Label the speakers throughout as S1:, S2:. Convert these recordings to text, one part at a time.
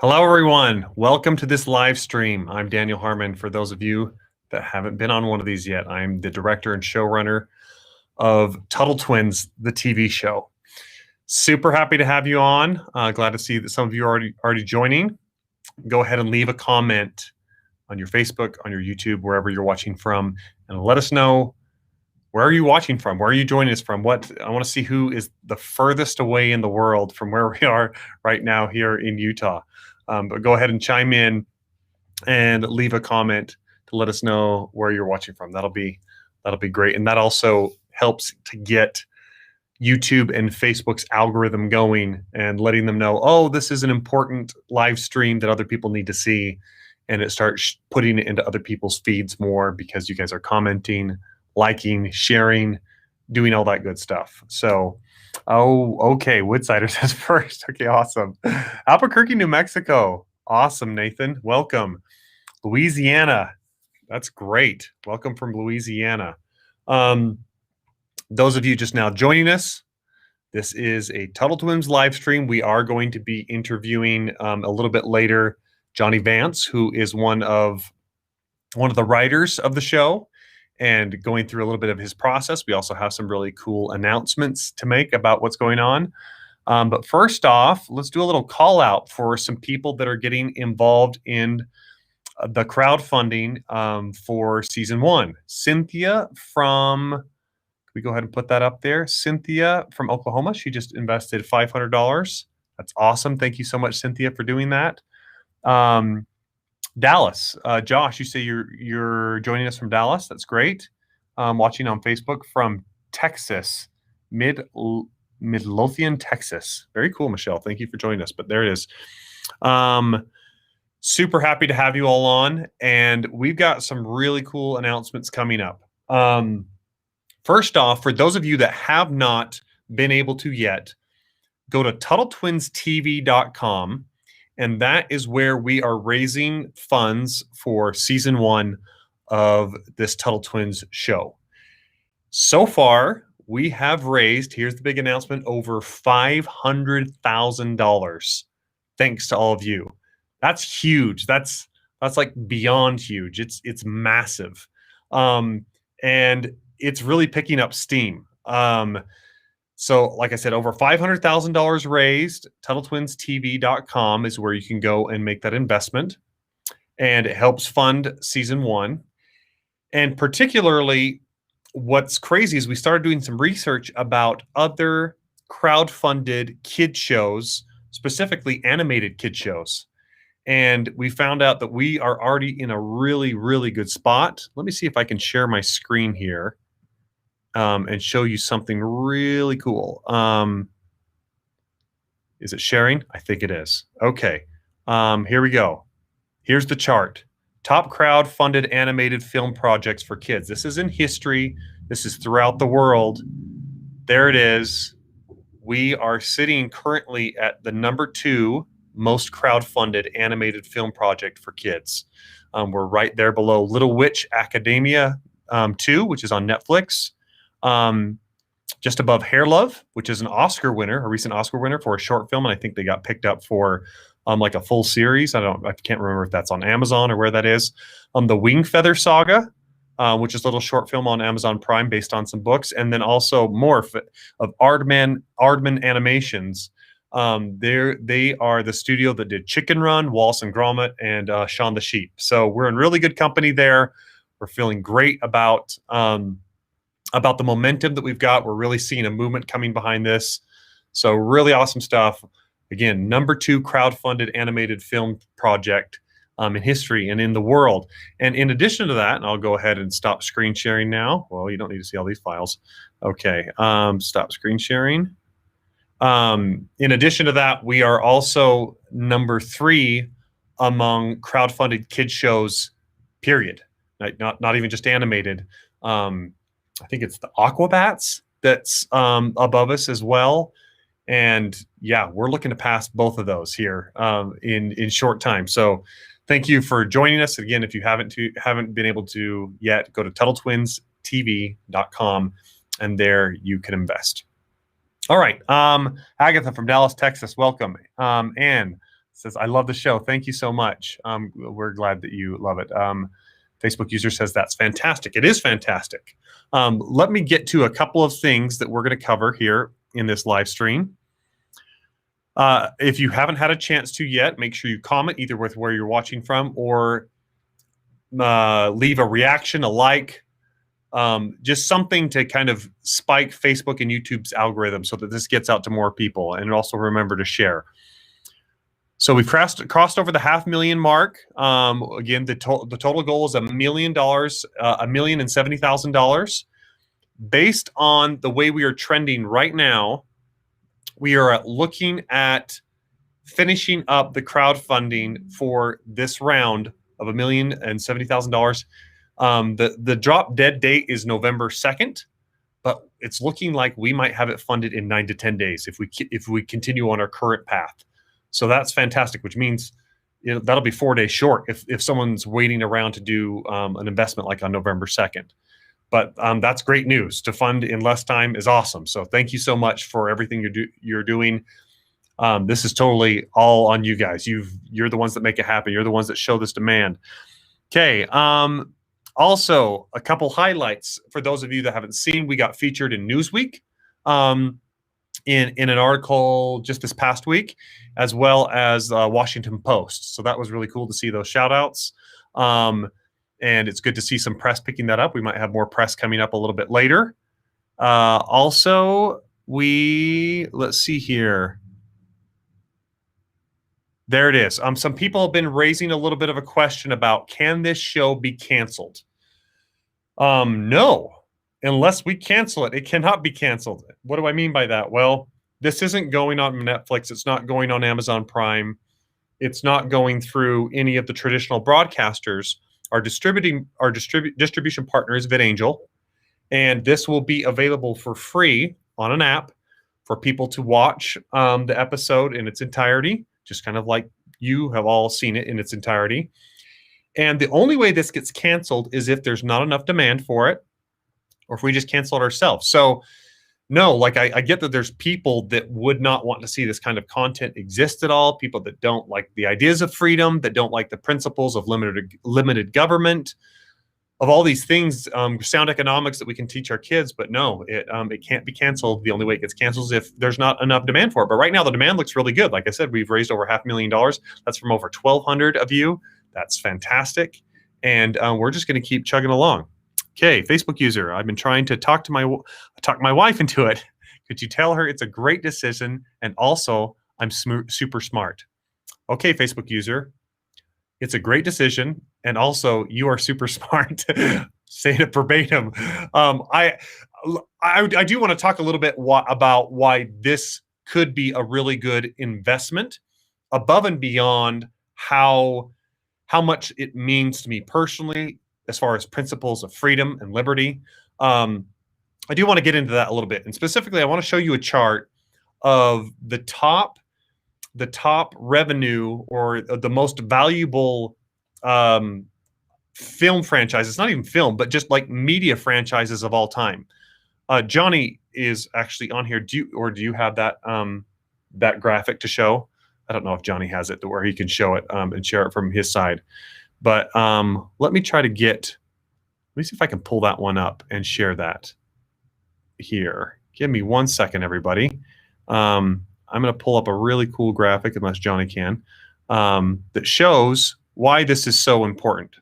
S1: Hello, everyone. Welcome to this live stream. I'm Daniel Harmon. For those of you that haven't been on one of these yet, I'm the director and showrunner of Tuttle Twins, the TV show. Super happy to have you on. Glad to see that some of you are already joining. Go ahead and leave a comment on your Facebook, on your YouTube, wherever you're watching from, and let us know, where are you watching from? Where are you joining us from? I want to see who is the furthest away in the world from where we are right now here in Utah. But go ahead and chime in and leave a comment to let us know where you're watching from. That'll be great, and that also helps to get YouTube and Facebook's algorithm going and letting them know, oh, this is an important live stream that other people need to see, and it starts putting it into other people's feeds more because you guys are commenting, liking, sharing, doing all that good stuff. So, okay, Woodsider says first. Okay, awesome. Albuquerque, New Mexico. Awesome, Nathan. Welcome. Louisiana. That's great. Welcome from Louisiana. Those of you just now joining us, this is a Tuttle Twins live stream. We are going to be interviewing a little bit later Jonny Vance, who is one of the writers of the show, and going through a little bit of his process. We also have some really cool announcements to make about what's going on. But first off, let's do a little call out for some people that are getting involved in the crowdfunding for season 1. Cynthia from, can we go ahead and put that up there? Cynthia from Oklahoma, she just invested $500. That's awesome. Thank you so much, Cynthia, for doing that. Dallas, Josh, you say you're joining us from Dallas. That's great. Watching on Facebook from Texas, Midlothian, Texas. Very cool, Michelle. Thank you for joining us. But there it is. Super happy to have you all on, and we've got some really cool announcements coming up. First off, for those of you that have not been able to yet, go to TuttleTwinsTV.com. And that is where we are raising funds for season 1 of this Tuttle Twins show. So far, we have raised, here's the big announcement, over $500,000. Thanks to all of you. That's huge. That's like beyond huge. It's massive. And it's really picking up steam. So, like I said, over $500,000 raised. TuttleTwinsTV.com is where you can go and make that investment. And it helps fund season 1. And particularly, what's crazy is we started doing some research about other crowdfunded kid shows, specifically animated kid shows. And we found out that we are already in a really, really good spot. Let me see if I can share my screen here. And show you something really cool. Is it sharing? I think it is. Okay. Here we go. Here's the chart. Top crowd-funded animated film projects for kids. This is in history. This is throughout the world. There it is. We are sitting currently at the number 2 most crowd-funded animated film project for kids. We're right there below Little Witch Academia 2, which is on Netflix. Just above Hair Love, which is an Oscar winner, a recent Oscar winner for a short film, and I think they got picked up for like a full series. I can't remember if that's on Amazon or where that is. The Wing Feather Saga, which is a little short film on Amazon Prime based on some books, and then also Morph of Aardman Animations. They are the studio that did Chicken Run, Wallace and Gromit, and Shaun the Sheep. So we're in really good company there. We're feeling great about the momentum that we've got. We're really seeing a movement coming behind this. So really awesome stuff. Again, number 2 crowdfunded animated film project in history and in the world. And in addition to that, and I'll go ahead and stop screen sharing now. Well, you don't need to see all these files. Okay, stop screen sharing. In addition to that, we are also number 3 among crowdfunded kid shows, period. Not even just animated. I think it's the Aquabats that's above us as well. And yeah, we're looking to pass both of those here in short time. So thank you for joining us. Again, if you haven't been able to yet, go to TuttleTwinsTV.com, and there you can invest. All right. Agatha from Dallas, Texas, welcome. And Says, I love the show. Thank you so much. We're glad that you love it. Facebook user says, that's fantastic. It is fantastic. Let me get to a couple of things that we're going to cover here in this live stream. If you haven't had a chance to yet, make sure you comment either with where you're watching from or leave a reaction, a like, just something to kind of spike Facebook and YouTube's algorithm so that this gets out to more people. And also remember to share. So we've crossed over the $500,000 mark. Again, the total goal is $1 million, $1,070,000. Based on the way we are trending right now, we are looking at finishing up the crowdfunding for this round of $1,070,000. The drop dead date is November 2nd, but it's looking like we might have it funded in 9 to 10 days if we continue on our current path. So that's fantastic, which means that'll be 4 days short if someone's waiting around to do an investment like on November 2nd. But that's great news. To fund in less time is awesome. So thank you so much for everything you're doing. This is totally all on you guys. You're the ones that make it happen. You're the ones that show this demand. Okay. Also, a couple highlights for those of you that haven't seen. We got featured in Newsweek in an article just this past week, as well as Washington Post. So that was really cool to see those shout outs. And it's good to see some press picking that up. We might have more press coming up a little bit later. Also, let's see here. There it is. Some people have been raising a little bit of a question about, can this show be canceled? No. Unless we cancel it, it cannot be canceled. What do I mean by that? Well, this isn't going on Netflix. It's not going on Amazon Prime. It's not going through any of the traditional broadcasters. Our distribution partner is VidAngel, and this will be available for free on an app for people to watch the episode in its entirety, just kind of like you have all seen it in its entirety. And the only way this gets canceled is if there's not enough demand for it, or if we just cancel it ourselves. So no, like I get that there's people that would not want to see this kind of content exist at all, people that don't like the ideas of freedom, that don't like the principles of limited government, of all these things, sound economics that we can teach our kids. But no, it can't be canceled. The only way it gets canceled is if there's not enough demand for it. But right now the demand looks really good. Like I said, we've raised over $500,000. That's from over 1,200 of you. That's fantastic. And we're just going to keep chugging along. Okay, Facebook user, I've been trying to talk my wife into it. Could you tell her it's a great decision, and also I'm super smart? Okay, Facebook user, it's a great decision, and also you are super smart. Saying it verbatim. I do want to talk a little bit about why this could be a really good investment, above and beyond how much it means to me personally, as far as principles of freedom and liberty. I do want to get into that a little bit. And specifically, I want to show you a chart of the top revenue, or the most valuable film franchises, not even film, but just like media franchises of all time. Jonny is actually on here. Do you have that that graphic to show? I don't know if Jonny has it to where he can show it and share it from his side. But let me see if I can pull that one up and share that here. Give me 1 second, everybody. I'm going to pull up a really cool graphic, unless Jonny can, that shows why this is so important,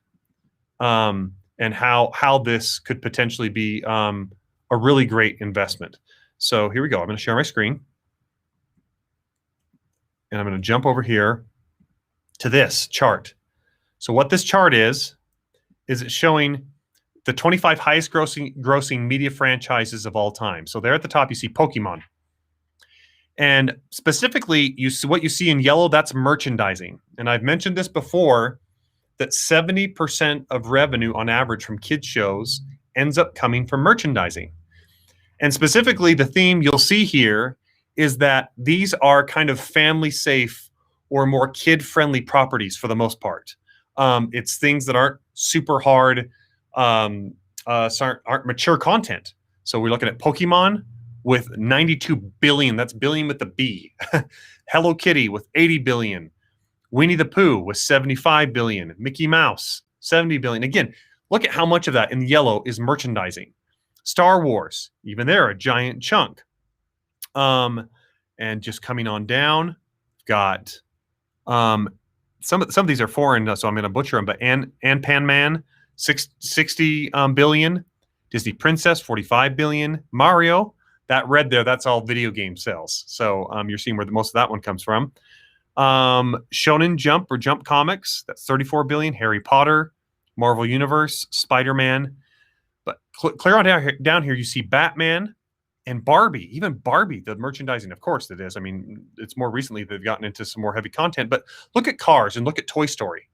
S1: and how this could potentially be a really great investment. So here we go. I'm going to share my screen, and I'm going to jump over here to this chart. So what this chart is it's showing the 25 highest grossing media franchises of all time. So there at the top, you see Pokemon. And specifically, what you see in yellow, that's merchandising. And I've mentioned this before, that 70% of revenue on average from kids shows ends up coming from merchandising. And specifically, the theme you'll see here is that these are kind of family safe or more kid-friendly properties for the most part. It's things that aren't super hard, aren't mature content. So we're looking at Pokemon with 92 billion. That's billion with the B. Hello Kitty with 80 billion. Winnie the Pooh was 75 billion. Mickey Mouse, 70 billion. Again, look at how much of that in yellow is merchandising. Star Wars, even there, a giant chunk. And just coming on down, got some of these are foreign, so I'm going to butcher them. But and Pan Man, 60 billion. Disney Princess, 45 billion. Mario, that red there, that's all video game sales. So you're seeing where most of that one comes from. Shonen Jump or Jump Comics, that's 34 billion. Harry Potter, Marvel Universe, Spider-Man. But clear on down here, you see Batman and Barbie. Even Barbie, the merchandising, of course it is. I mean, it's more recently they've gotten into some more heavy content. But look at Cars and look at Toy Story.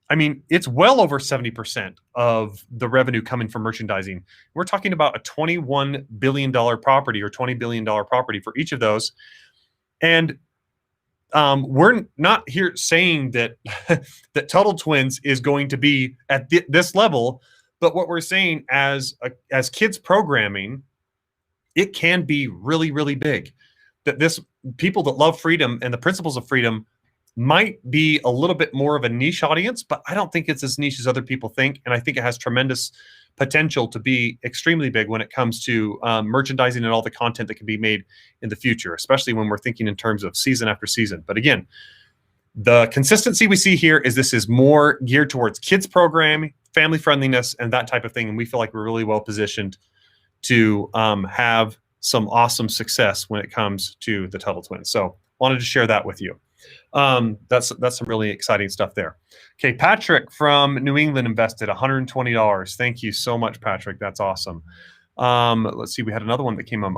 S1: I mean, it's well over 70% of the revenue coming from merchandising. We're talking about a $21 billion property or $20 billion property for each of those. And we're not here saying that that Tuttle Twins is going to be at this level, but what we're saying as kids programming, it can be really, really big. That this people that love freedom and the principles of freedom might be a little bit more of a niche audience, but I don't think it's as niche as other people think. And I think it has tremendous potential to be extremely big when it comes to merchandising and all the content that can be made in the future, especially when we're thinking in terms of season after season. But again, the consistency we see here is this is more geared towards kids programming, family friendliness, and that type of thing. And we feel like we're really well positioned to have some awesome success when it comes to the Tuttle Twins. So wanted to share that with you. That's some really exciting stuff there. Okay, Patrick from New England invested $120. Thank you so much, Patrick. That's awesome. Let's see, we had another one that came up.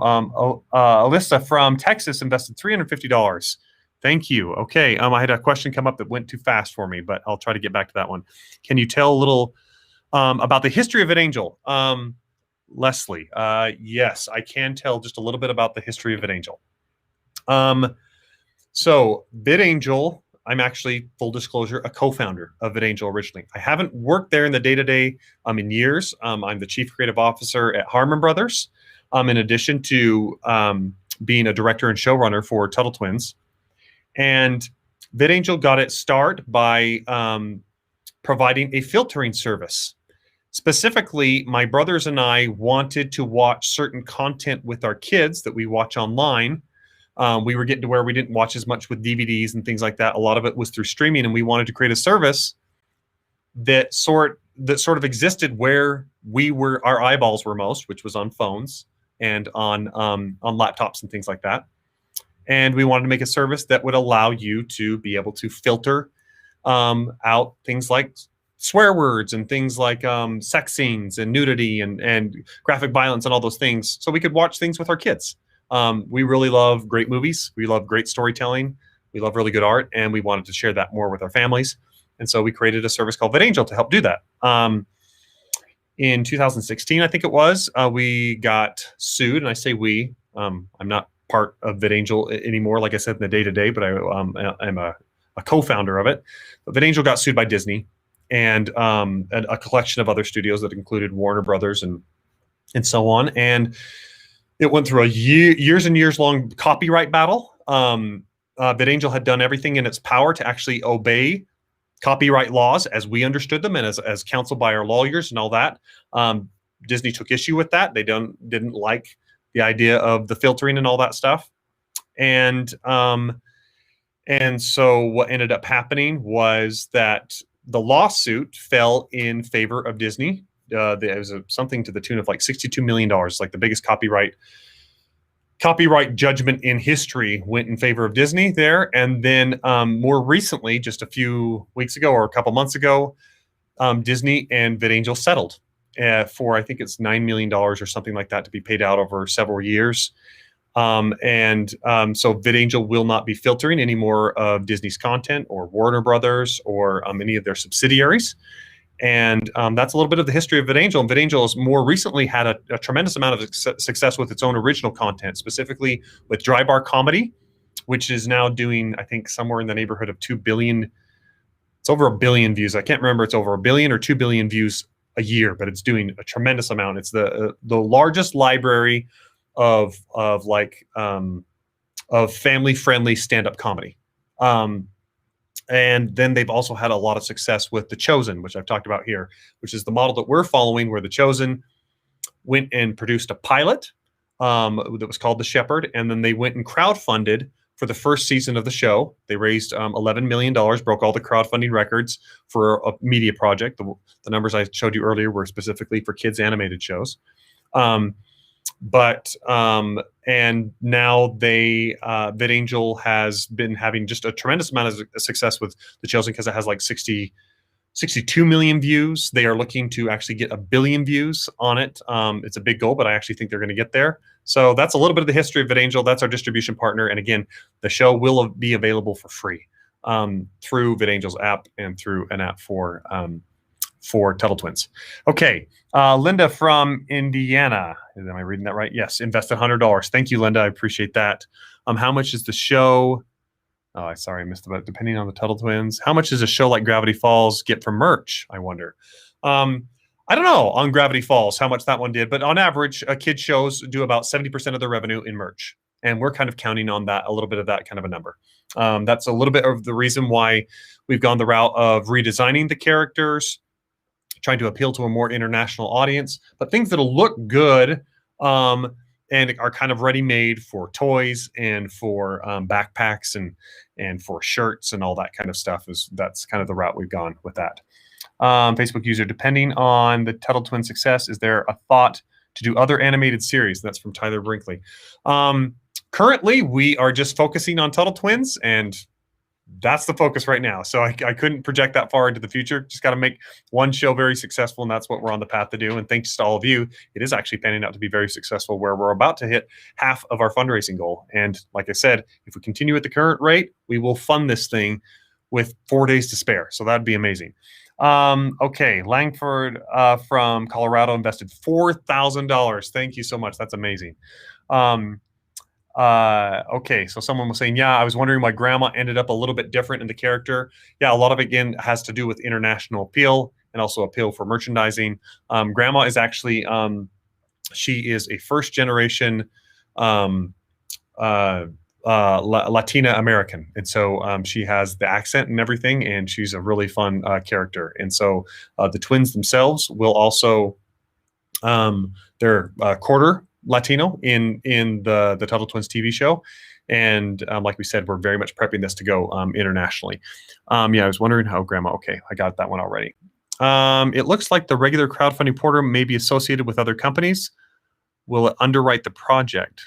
S1: Alyssa from Texas invested $350. Thank you. Okay, I had a question come up that went too fast for me, but I'll try to get back to that one. Can you tell a little about the history of VidAngel? Leslie, yes, I can tell just a little bit about the history of VidAngel. So VidAngel, I'm actually, full disclosure, a co-founder of VidAngel originally. I haven't worked there in the day-to-day in years. I'm the chief creative officer at Harmon Brothers, in addition to being a director and showrunner for Tuttle Twins. And VidAngel got its start by providing a filtering service. Specifically, my brothers and I wanted to watch certain content with our kids that we watch online. We were getting to where we didn't watch as much with DVDs and things like that. A lot of it was through streaming, and we wanted to create a service that sort of existed where our eyeballs were most, which was on phones and on laptops and things like that. And we wanted to make a service that would allow you to be able to filter out things like swear words and things like sex scenes and nudity and graphic violence and all those things, so we could watch things with our kids. We really love great movies. We love great storytelling. We love really good art, and we wanted to share that more with our families. And so we created a service called VidAngel to help do that. In 2016, I think it was, we got sued, and I say we. I'm not part of VidAngel anymore, like I said, in the day-to-day, but I'm a co-founder of it. But VidAngel got sued by Disney and a collection of other studios that included Warner Brothers and so on. And it went through a years and years long copyright battle. VidAngel had done everything in its power to actually obey copyright laws as we understood them and as counseled by our lawyers and all that. Disney took issue with that. They didn't like the idea of the filtering and all that stuff. And so what ended up happening was that the lawsuit fell in favor of Disney. There was something to the tune of like $62 million, like the biggest copyright judgment in history went in favor of Disney there. And then more recently, just a few weeks ago or a couple months ago, Disney and VidAngel settled for, I think it's $9 million or something like that, to be paid out over several years. So VidAngel will not be filtering any more of Disney's content or Warner Brothers or any of their subsidiaries. And that's a little bit of the history of VidAngel. And VidAngel has more recently had a tremendous amount of success with its own original content, specifically with Dry Bar Comedy, which is now doing, I think, somewhere in the neighborhood of 2 billion. It's over 1 billion views. I can't remember. It's over 1 billion or 2 billion views a year, but it's doing a tremendous amount. It's the largest library of family-friendly stand-up comedy. And then they've also had a lot of success with The Chosen, which I've talked about here, which is the model that we're following, where The Chosen went and produced a pilot that was called The Shepherd, and then they went and crowdfunded for the first season of the show. They raised $11 million, broke all the crowdfunding records for a media project. The numbers I showed you earlier were specifically for kids animated shows. And now VidAngel has been having just a tremendous amount of success with The Chosen, because it has like 62 million views. They are looking to actually get 1 billion views on it. It's a big goal, but I actually think they're going to get there. So that's a little bit of the history of VidAngel. That's our distribution partner. And again, the show will be available for free through VidAngel's app and through an app for Tuttle Twins. Okay, Linda from Indiana. Am I reading that right? Yes, invested $100. Thank you, Linda. I appreciate that. How much is the show? Oh, sorry, I missed about depending on the Tuttle Twins. How much does a show like Gravity Falls get from merch, I wonder? I don't know on Gravity Falls how much that one did, but on average, kids shows do about 70% of their revenue in merch. And we're kind of counting on that, a little bit of that kind of a number. That's a little bit of the reason why we've gone the route of redesigning the characters, trying to appeal to a more international audience, but things that'll look good and are kind of ready-made for toys and for backpacks and for shirts and all that kind of stuff. That's kind of the route we've gone with that. Facebook user, depending on the Tuttle Twin success, is there a thought to do other animated series? That's from Tyler Brinkley. Currently, we are just focusing on Tuttle Twins, and that's the focus right now. So I couldn't project that far into the future. Just got to make one show very successful, and that's what we're on the path to do. And thanks to all of you, it is actually panning out to be very successful, where we're about to hit half of our fundraising goal. And like I said, if we continue at the current rate, we will fund this thing with 4 days to spare. So that'd be amazing. Okay, Langford from Colorado invested $4,000. Thank you so much. That's amazing. Okay, so someone was saying, yeah, I was wondering why Grandma ended up a little bit different in the character. Yeah, a lot of it, again, has to do with international appeal and also appeal for merchandising. Grandma is actually, she is a first-generation Latina American. And so she has the accent and everything, and she's a really fun character. And so the twins themselves will also, they're quarter Latino in the Tuttle Twins TV show. And like we said, we're very much prepping this to go internationally. Yeah, I was wondering how Grandma, okay, I got that one already. It looks like the regular crowdfunding portal may be associated with other companies. Will it underwrite the project?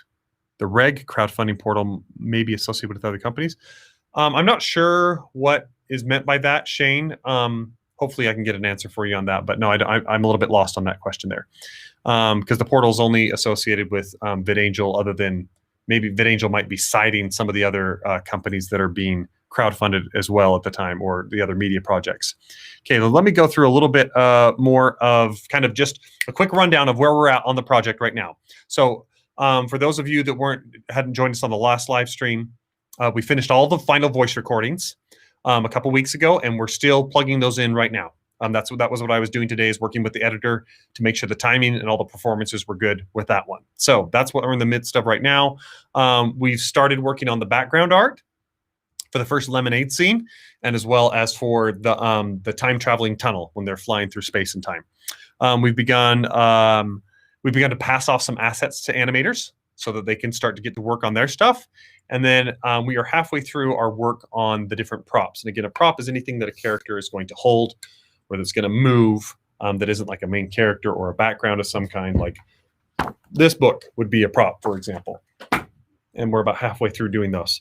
S1: The reg crowdfunding portal may be associated with other companies. I'm not sure what is meant by that, Shane. Hopefully I can get an answer for you on that. But no, I'm a little bit lost on that question there. Because the portal is only associated with VidAngel, other than maybe VidAngel might be citing some of the other companies that are being crowdfunded as well at the time, or the other media projects. Okay, let me go through a little bit more of kind of just a quick rundown of where we're at on the project right now. So for those of you that hadn't joined us on the last live stream, we finished all the final voice recordings a couple weeks ago, and we're still plugging those in right now. That was what I was doing today, is working with the editor to make sure the timing and all the performances were good with that one. So that's what we're in the midst of right now. We've started working on the background art for the first lemonade scene, and as well as for the time traveling tunnel when they're flying through space and time. We've begun to pass off some assets to animators so that they can start to get to work on their stuff. And then we are halfway through our work on the different props. And again, a prop is anything that a character is going to hold, or that's going to move, that isn't like a main character or a background of some kind. Like this book would be a prop, for example. And we're about halfway through doing those.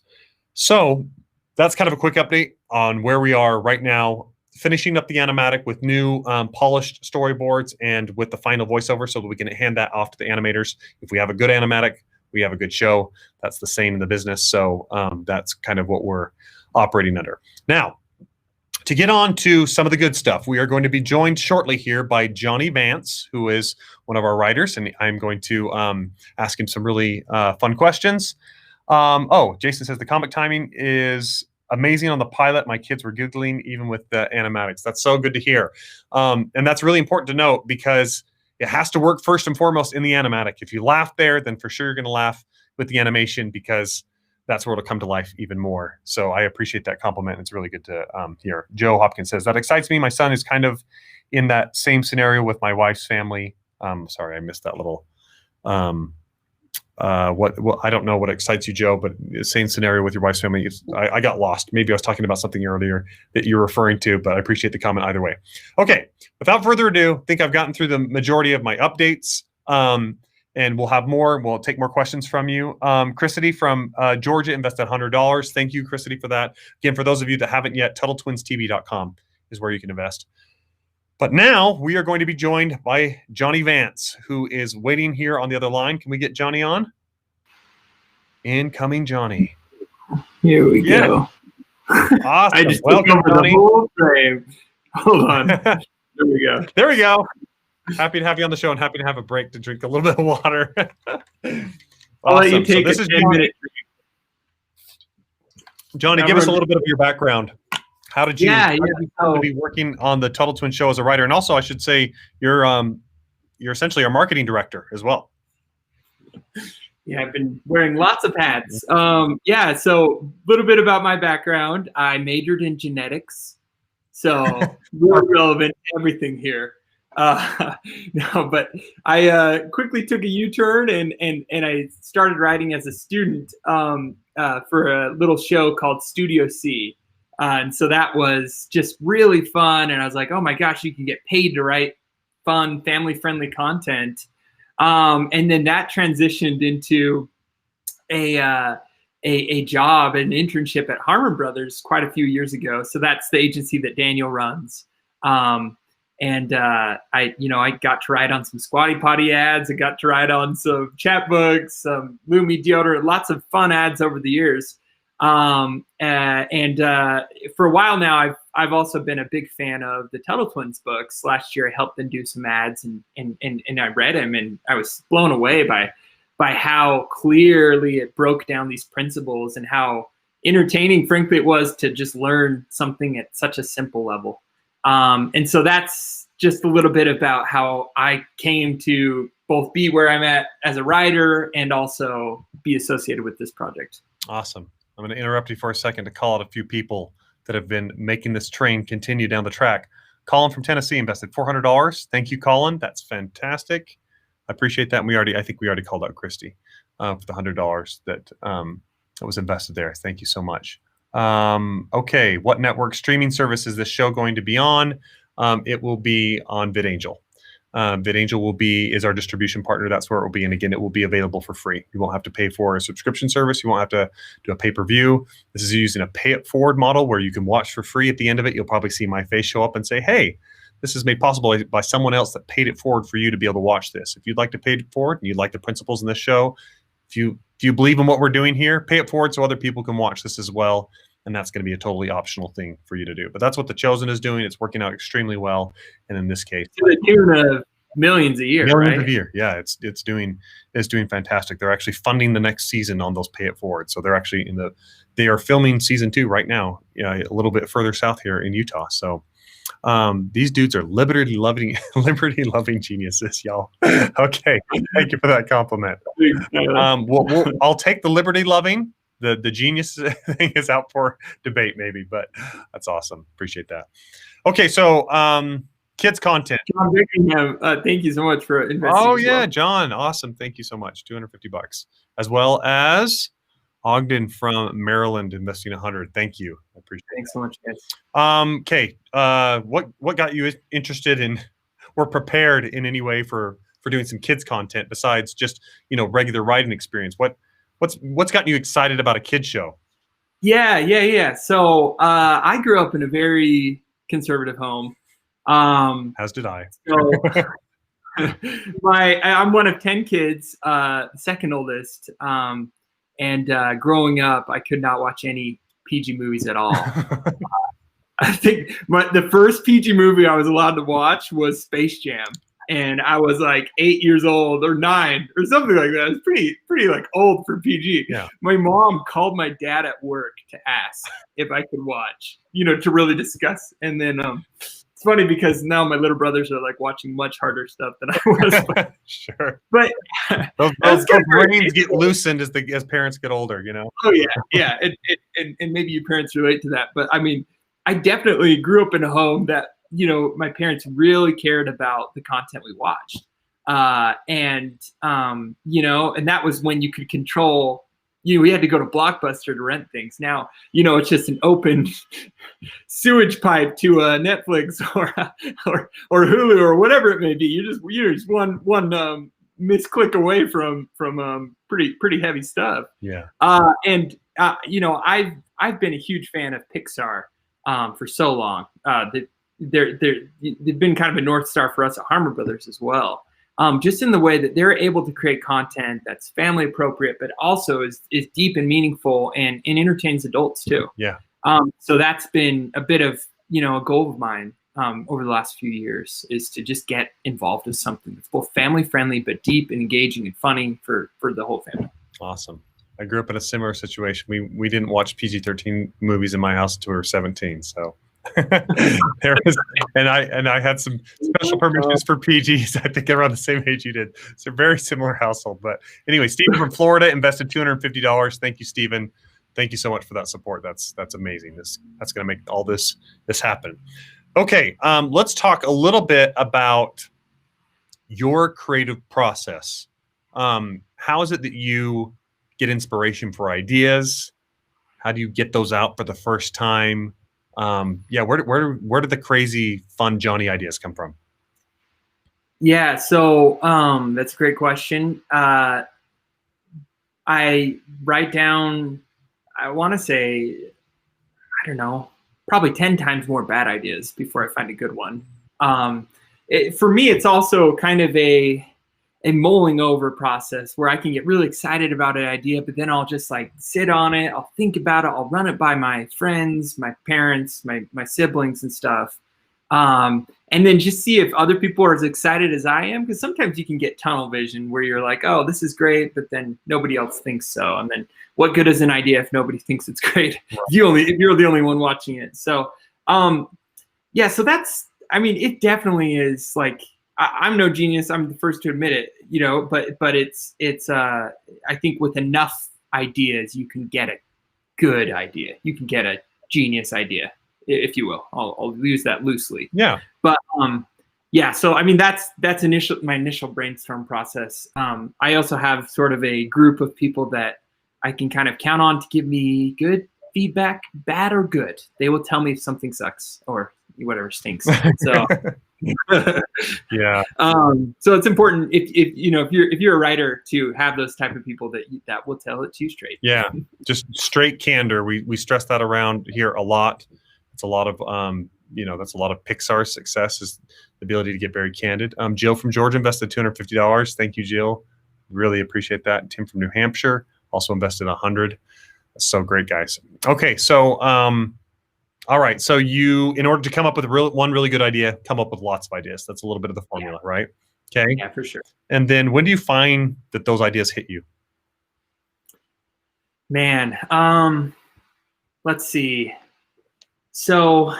S1: So that's kind of a quick update on where we are right now, finishing up the animatic with new polished storyboards and with the final voiceover, so that we can hand that off to the animators. If we have a good animatic, we have a good show. That's the same in the business. So that's kind of what we're operating under. Now, to get on to some of the good stuff, we are going to be joined shortly here by Jonny Vance, who is one of our writers, and I'm going to ask him some really fun questions. Oh, Jason says the comic timing is amazing on the pilot. My kids were giggling even with the animatics. That's so good to hear. And that's really important to note, because it has to work first and foremost in the animatic. If you laugh there, then for sure you're going to laugh with the animation, because that's where it'll come to life even more. So I appreciate that compliment. It's really good to hear. Joe Hopkins says, that excites me. My son is kind of in that same scenario with my wife's family. Sorry, I missed that little, I don't know what excites you, Joe, but the same scenario with your wife's family. I got lost. Maybe I was talking about something earlier that you're referring to, but I appreciate the comment either way. Okay, without further ado, I think I've gotten through the majority of my updates. And we'll have more. We'll take more questions from you. Chrisity from Georgia invested $100. Thank you, Chrisity, for that. Again, for those of you that haven't yet, TuttleTwinsTV.com is where you can invest. But now we are going to be joined by Jonny Vance, who is waiting here on the other line. Can we get Jonny on? Incoming Jonny.
S2: Here we go.
S1: Awesome.
S2: I just
S1: welcome, Jonny.
S2: The whole frame. Hold on. There we go.
S1: There we go. Happy to have you on the show and happy to have a break to drink a little bit of water.
S2: I'll let you take a 10-minute break.
S1: Jonny, give us a little bit of your background. How did you be working on the Tuttle Twins show as a writer? And also, I should say, you're essentially our marketing director as well.
S2: Yeah, I've been wearing lots of hats. So a little bit about my background. I majored in genetics, so really relevant to everything here. No, but I quickly took a U-turn and I started writing as a student for a little show called Studio C. And so that was just really fun. And I was like, oh my gosh, you can get paid to write fun, family-friendly content. And then that transitioned into a job, an internship at Harmon Brothers quite a few years ago. So that's the agency that Daniel runs. I got to write on some Squatty Potty ads. I got to write on some chapbooks, some Lumi deodorant, lots of fun ads over the years. For a while now, I've also been a big fan of the Tuttle Twins books. Last year, I helped them do some ads, and I read them, and I was blown away by how clearly it broke down these principles and how entertaining, frankly, it was to just learn something at such a simple level. And so that's just a little bit about how I came to both be where I'm at as a writer and also be associated with this project.
S1: Awesome. I'm going to interrupt you for a second to call out a few people that have been making this train continue down the track. Colin from Tennessee invested $400. Thank you, Colin. That's fantastic. I appreciate that. And I think we already called out Christy for the $100 that was invested there. Thank you so much. Okay, what network streaming service is this show going to be on? It will be on VidAngel. VidAngel is our distribution partner. That's where it will be. And again, it will be available for free. You won't have to pay for a subscription service. You won't have to do a pay-per-view. This is using a pay-it-forward model where you can watch for free. At the end of it, you'll probably see my face show up and say, hey, this is made possible by someone else that paid it forward for you to be able to watch this. If you'd like to pay it forward and you'd like the principles in this show, if you believe in what we're doing here, pay it forward so other people can watch this as well. And that's going to be a totally optional thing for you to do. But that's what The Chosen is doing. It's working out extremely well. And in this case,
S2: to the tune of millions a year,
S1: millions
S2: right?
S1: a year. Yeah, it's doing fantastic. They're actually funding the next season on those pay it forward. So they're actually they are filming season 2 right now, a little bit further south here in Utah. So these dudes are liberty loving geniuses, y'all. Okay, thank you for that compliment. I'll take the liberty loving. The genius thing is out for debate, maybe, but that's awesome. Appreciate that. Okay, so kids content.
S2: John Bickingham, thank you so much for investing.
S1: Oh yeah, John, awesome. Thank you so much. $250, as well as Ogden from Maryland investing $100. Thank you. I appreciate it.
S2: Thanks so much, guys.
S1: Okay, what got you interested in or prepared in any way for doing some kids content besides just regular writing experience? What's gotten you excited about a kid show?
S2: Yeah. So I grew up in a very conservative home.
S1: As did I.
S2: So I'm one of 10 kids, second oldest. And growing up, I could not watch any PG movies at all. I think the first PG movie I was allowed to watch was Space Jam. And I was like 8 years old or 9 or something like that. It's pretty like old for PG.
S1: Yeah.
S2: My mom called my dad at work to ask if I could watch, to really discuss. And then funny because now my little brothers are like watching much harder stuff than I was.
S1: Sure.
S2: But
S1: those brains get loosened as parents get older, you know?
S2: Oh yeah. And maybe you parents relate to that. But I mean, I definitely grew up in a home that, you know, my parents really cared about the content we watched. You know, and that was when you could control, you know, we had to go to Blockbuster to rent things. Now, you know, it's just an open sewage pipe to Netflix or Hulu or whatever it may be. You're just one misclick away from pretty heavy stuff.
S1: Yeah.
S2: You know, I've been a huge fan of Pixar for so long. They've been kind of a North Star for us at Harmon Brothers as well. Just in the way that they're able to create content that's family appropriate, but also is deep and meaningful and entertains adults too.
S1: Yeah.
S2: So that's been a bit of, you know, a goal of mine over the last few years, is to just get involved with something that's both family friendly, but deep and engaging and funny for the whole family.
S1: Awesome. I grew up in a similar situation. We didn't watch PG-13 movies in my house until we were 17. So there was, and I had some special permissions for PGs. I think around the same age you did. It's a very similar household. But anyway, Stephen from Florida invested $250. Thank you, Stephen. Thank you so much for that support. That's amazing. That's going to make all this happen. Okay, let's talk a little bit about your creative process. How is it that you get inspiration for ideas? How do you get those out for the first time? Where did the crazy fun Jonny ideas come from?
S2: Yeah, so that's a great question. I write down, I want to say, I don't know, probably 10 times more bad ideas before I find a good one. For me, it's also kind of a mulling over process where I can get really excited about an idea, but then I'll just like sit on it. I'll think about it. I'll run it by my friends, my parents, my siblings and stuff. And then just see if other people are as excited as I am. Because sometimes you can get tunnel vision where you're like, oh, this is great, but then nobody else thinks so. And then what good is an idea if nobody thinks it's great? If you're the only one watching it. So, so that's, I mean, it definitely is like, I'm no genius. I'm the first to admit it, you know, but it's I think with enough ideas, you can get a good idea. You can get a genius idea, if you will. I'll use that loosely.
S1: Yeah.
S2: But so I mean that's my initial brainstorm process. I also have sort of a group of people that I can kind of count on to give me good feedback, bad or good. They will tell me if something sucks or whatever stinks. So
S1: yeah.
S2: So it's important if you're a writer to have those type of people that will tell it to you straight.
S1: Yeah. Just straight candor. We stress that around here a lot. It's a lot of that's a lot of Pixar's success is the ability to get very candid. Jill from Georgia invested $250. Thank you, Jill. Really appreciate that. Tim from New Hampshire also invested $100. That's so great, guys. Okay, so all right. So you, in order to come up with one really good idea, come up with lots of ideas. That's a little bit of the formula, right? Okay.
S2: Yeah, for sure.
S1: And then when do you find that those ideas hit you?
S2: Man, let's see. So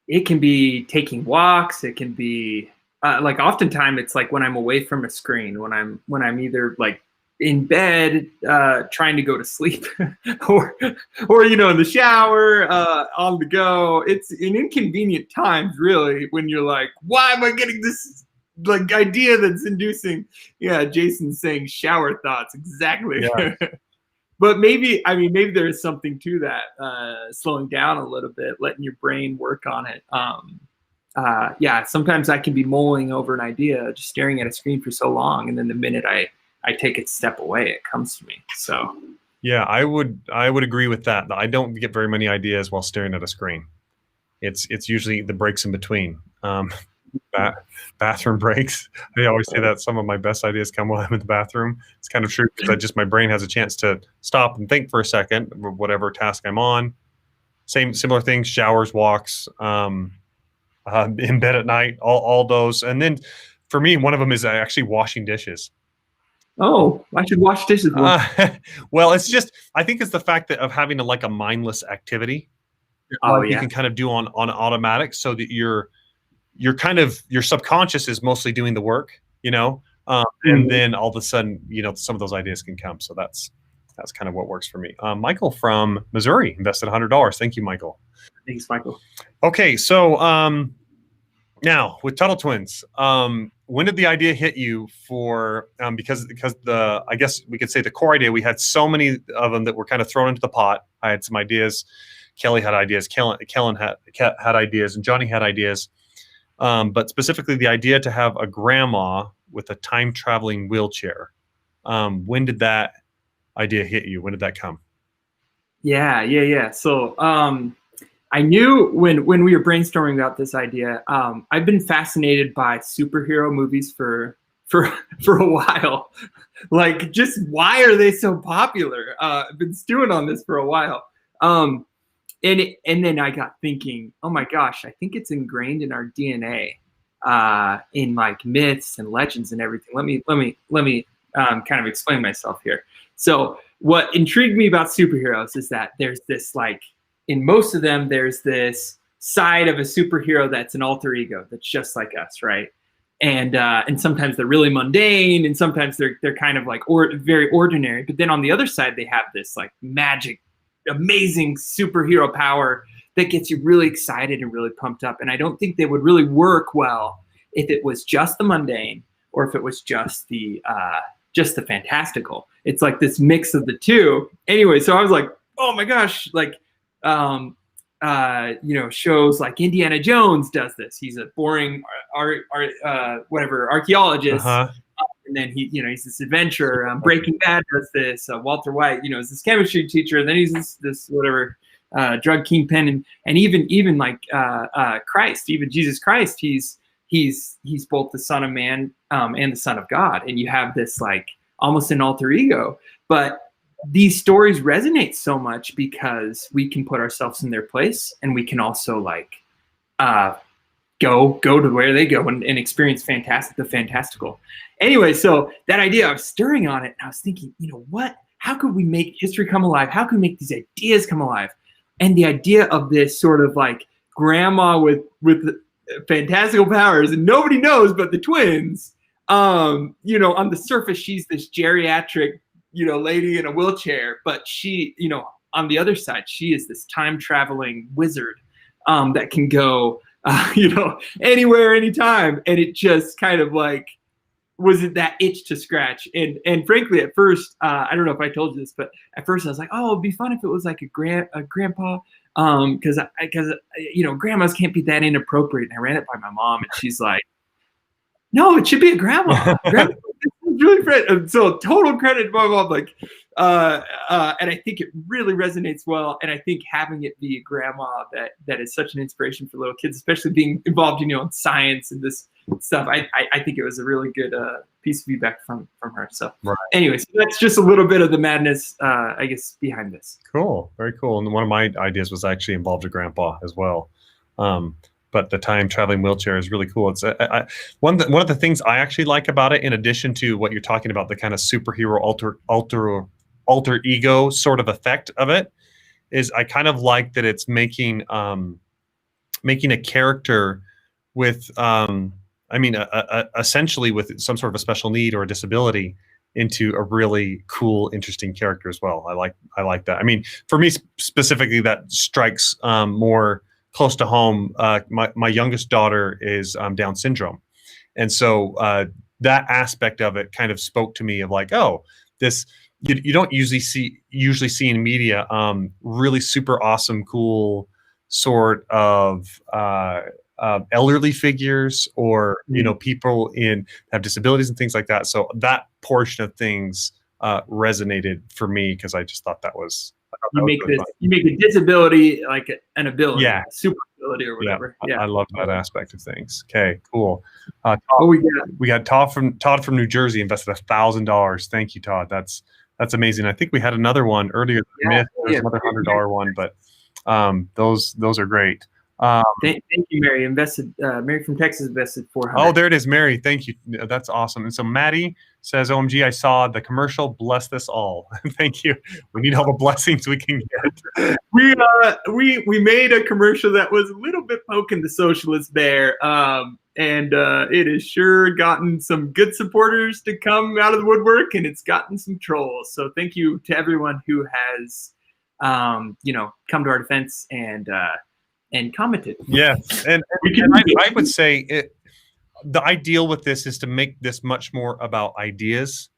S2: it can be taking walks. It can be like oftentimes it's like when I'm away from a screen, when I'm either like in bed trying to go to sleep or in the shower on the go. It's an inconvenient times really when you're like, why am I getting this like idea that's inducing Jason's saying shower thoughts exactly. Yeah. But maybe there is something to that, slowing down a little bit, letting your brain work on it. Sometimes I can be mulling over an idea, just staring at a screen for so long, and then the minute I take a step away, it comes to me. So
S1: yeah, I would agree with that. I don't get very many ideas while staring at a screen. It's usually the breaks in between. Bathroom breaks. I always say that some of my best ideas come while I'm in the bathroom. It's kind of true because my brain has a chance to stop and think for a second, whatever task I'm on. Similar things, showers, walks, in bed at night, all those. And then for me, one of them is actually washing dishes.
S2: Oh, I should wash dishes.
S1: Well, it's just, I think it's the fact of having a mindless activity. you can kind of do on automatic, so that your subconscious is mostly doing the work, and then all of a sudden, some of those ideas can come. So that's kind of what works for me. Michael from Missouri invested $100. Thank you, Michael.
S2: Thanks, Michael.
S1: Okay, so now with Tuttle Twins, when did the idea hit you for? Because I guess we could say the core idea. We had so many of them that were kind of thrown into the pot. I had some ideas. Kelly had ideas. Kellen had ideas, and Jonny had ideas. But specifically, the idea to have a grandma with a time-traveling wheelchair. When did that idea hit you? When did that come?
S2: Yeah. So I knew when we were brainstorming about this idea, I've been fascinated by superhero movies for a while. Like, just why are they so popular? I've been stewing on this for a while. And then I got thinking, oh my gosh, I think it's ingrained in our DNA, in like myths and legends and everything. Let me kind of explain myself here. So what intrigued me about superheroes is that there's this, like, in most of them, there's this side of a superhero that's an alter ego that's just like us, right? And sometimes they're really mundane, and sometimes they're kind of like very ordinary. But then on the other side, they have this like magic, amazing superhero power that gets you really excited and really pumped up. And I don't think they would really work well if it was just the mundane, or if it was just the fantastical. It's like this mix of the two. Anyway, so I was like, oh my gosh, like, shows like Indiana Jones does this. He's a boring archaeologist. And then he's this adventurer. Breaking Bad does this. Walter White, is this chemistry teacher. And then he's this drug kingpin, and even like Christ, even Jesus Christ, he's both the Son of Man and the Son of God. And you have this like almost an alter ego. But these stories resonate so much because we can put ourselves in their place, and we can also like go to where they go and experience the fantastical. Anyway, so that idea, I was stirring on it, and I was thinking, how could we make history come alive? How can we make these ideas come alive? And the idea of this sort of like grandma with fantastical powers, and nobody knows but the twins. On the surface, she's this geriatric, lady in a wheelchair, but she, on the other side, she is this time traveling wizard that can go, anywhere, anytime. And it just kind of like was it that itch to scratch. And frankly, at first, I don't know if I told you this, but at first I was like, oh, it'd be fun if it was like a grandpa, because grandmas can't be that inappropriate. And I ran it by my mom, and she's like, no, it should be a grandma. Grandma is really great. So total credit to my mom. Like, and I think it really resonates well. And I think having it be a grandma that is such an inspiration for little kids, especially being involved, in science and this stuff, I think it was a really good piece of feedback from her. So anyway, so that's just a little bit of the madness, I guess, behind this.
S1: Cool. Very cool. And one of my ideas was actually involved a grandpa as well. But the time traveling wheelchair is really cool. It's one of the things I actually like about it, in addition to what you're talking about, the kind of superhero alter ego sort of effect of it, is I kind of like that it's making a character with essentially with some sort of a special need or a disability into a really cool, interesting character as well. I like that. I mean, for me specifically, that strikes more close to home. My youngest daughter is Down syndrome, and so that aspect of it kind of spoke to me of like, oh, this you don't usually see in media really super awesome, cool sort of elderly figures, or people have disabilities and things like that. So that portion of things resonated for me, because I just thought that was.
S2: You make a disability like an ability, super ability or whatever.
S1: I love that aspect of things. Okay, cool. Todd, we got Todd from New Jersey invested $1,000. Thank you, Todd. That's amazing. I think we had another one earlier. There's another $100 one, but those are great.
S2: Thank you, Mary. Mary from Texas invested 400.
S1: Oh, there it is, Mary. Thank you. That's awesome. And so Maddie says, "OMG, I saw the commercial. Bless this all." Thank you. We need all the blessings we can get.
S2: We made a commercial that was a little bit poking the socialist bear, and it has sure gotten some good supporters to come out of the woodwork, and it's gotten some trolls. So thank you to everyone who has, come to our defense and commented.
S1: Yes, and I would say the ideal with this is to make this much more about ideas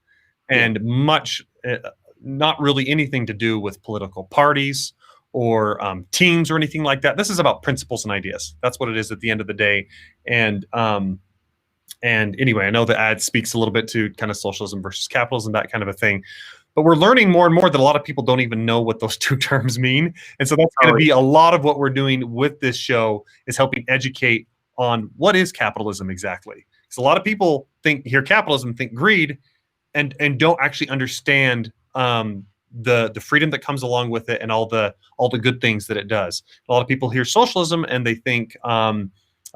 S1: and much not really anything to do with political parties or teams or anything like that. This is about principles and ideas. That's what it is at the end of the day. And anyway, I know the ad speaks a little bit to kind of socialism versus capitalism, that kind of a thing. But we're learning more and more that a lot of people don't even know what those two terms mean. And so that's going to be a lot of what we're doing with this show, is helping educate on what is capitalism exactly. Because a lot of people hear capitalism, think greed, and don't actually understand the freedom that comes along with it and all the good things that it does. A lot of people hear socialism and they think